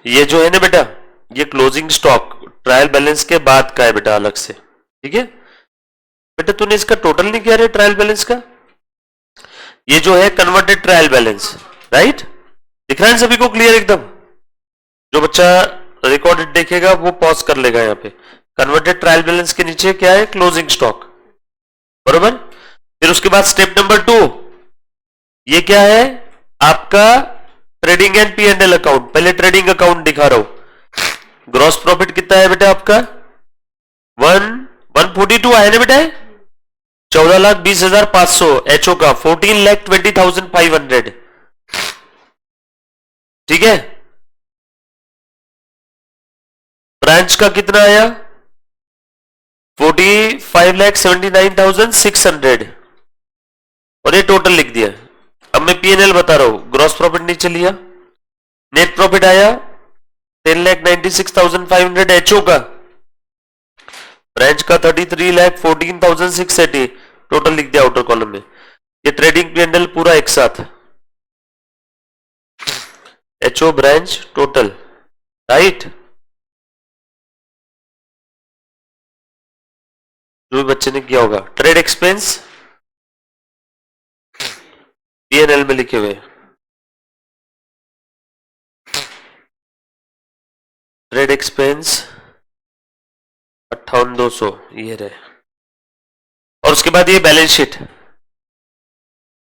ये जो है ना बेटा, ये क्लोजिंग स्टॉक ट्रायल बैलेंस के बाद का है बेटा, अलग से। ठीक है बेटा, तूने इसका टोटल नहीं किया रे ट्रायल बैलेंस का? ये जो है कन्वर्टेड ट्रायल बैलेंस राइट, दिख रहा है सभी को क्लियर एकदम? जो बच्चा रिकॉर्डेड देखेगा वो पॉज कर लेगा यहाँ पे। कन्वर्टेड ट्रायल बैलेंस के नीचे क्या है? क्लोजिंग स्टॉक, बरोबर। फिर उसके बाद स्टेप नंबर 2, ये क्या है आपका? Trading and P and L account. पहले ट्रेडिंग अकाउंट दिखा रहा हूं। ग्रॉस प्रॉफिट कितना है बेटा आपका? 142 आया ना बेटा, 14,20,500। एचओ का 14,20,500। ठीक है, ब्रांच का कितना आया? 45,79,600। और ये टोटल लिख दिया। अब मैं पीएनएल बता रहा हूं, ग्रॉस प्रॉफिट नीचे लिया, नेट प्रॉफिट आया 10,96,500 एचओ का, ब्रांच का 33,14,680, टोटल लिख दिया आउटर कॉलम में। ये ट्रेडिंग पीएनएल पूरा एक साथ, एचओ ब्रांच टोटल, राइट। जो भी बच्चे ने किया होगा, ट्रेड एक्सपेंस पीएनएल में लिखे हुए, ट्रेड एक्सपेंस 58,200 ये रहे। और उसके बाद ये बैलेंस शीट,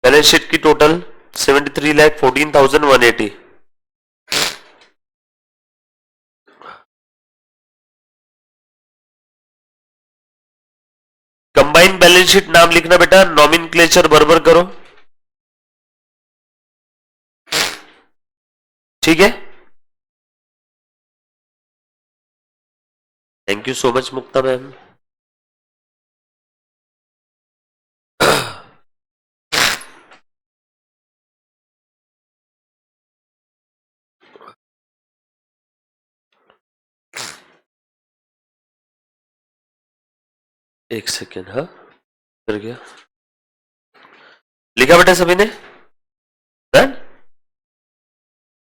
बैलेंस शीट की टोटल 73,14,180। कंबाइंड बैलेंस शीट नाम लिखना बेटा, नॉमिनक्लेचर बराबर करो, ठीक है। Thank you so much Mukta ma'am. एक सेकेंड, हाँ कर गया, लिखा बेटा सभी ने? डन।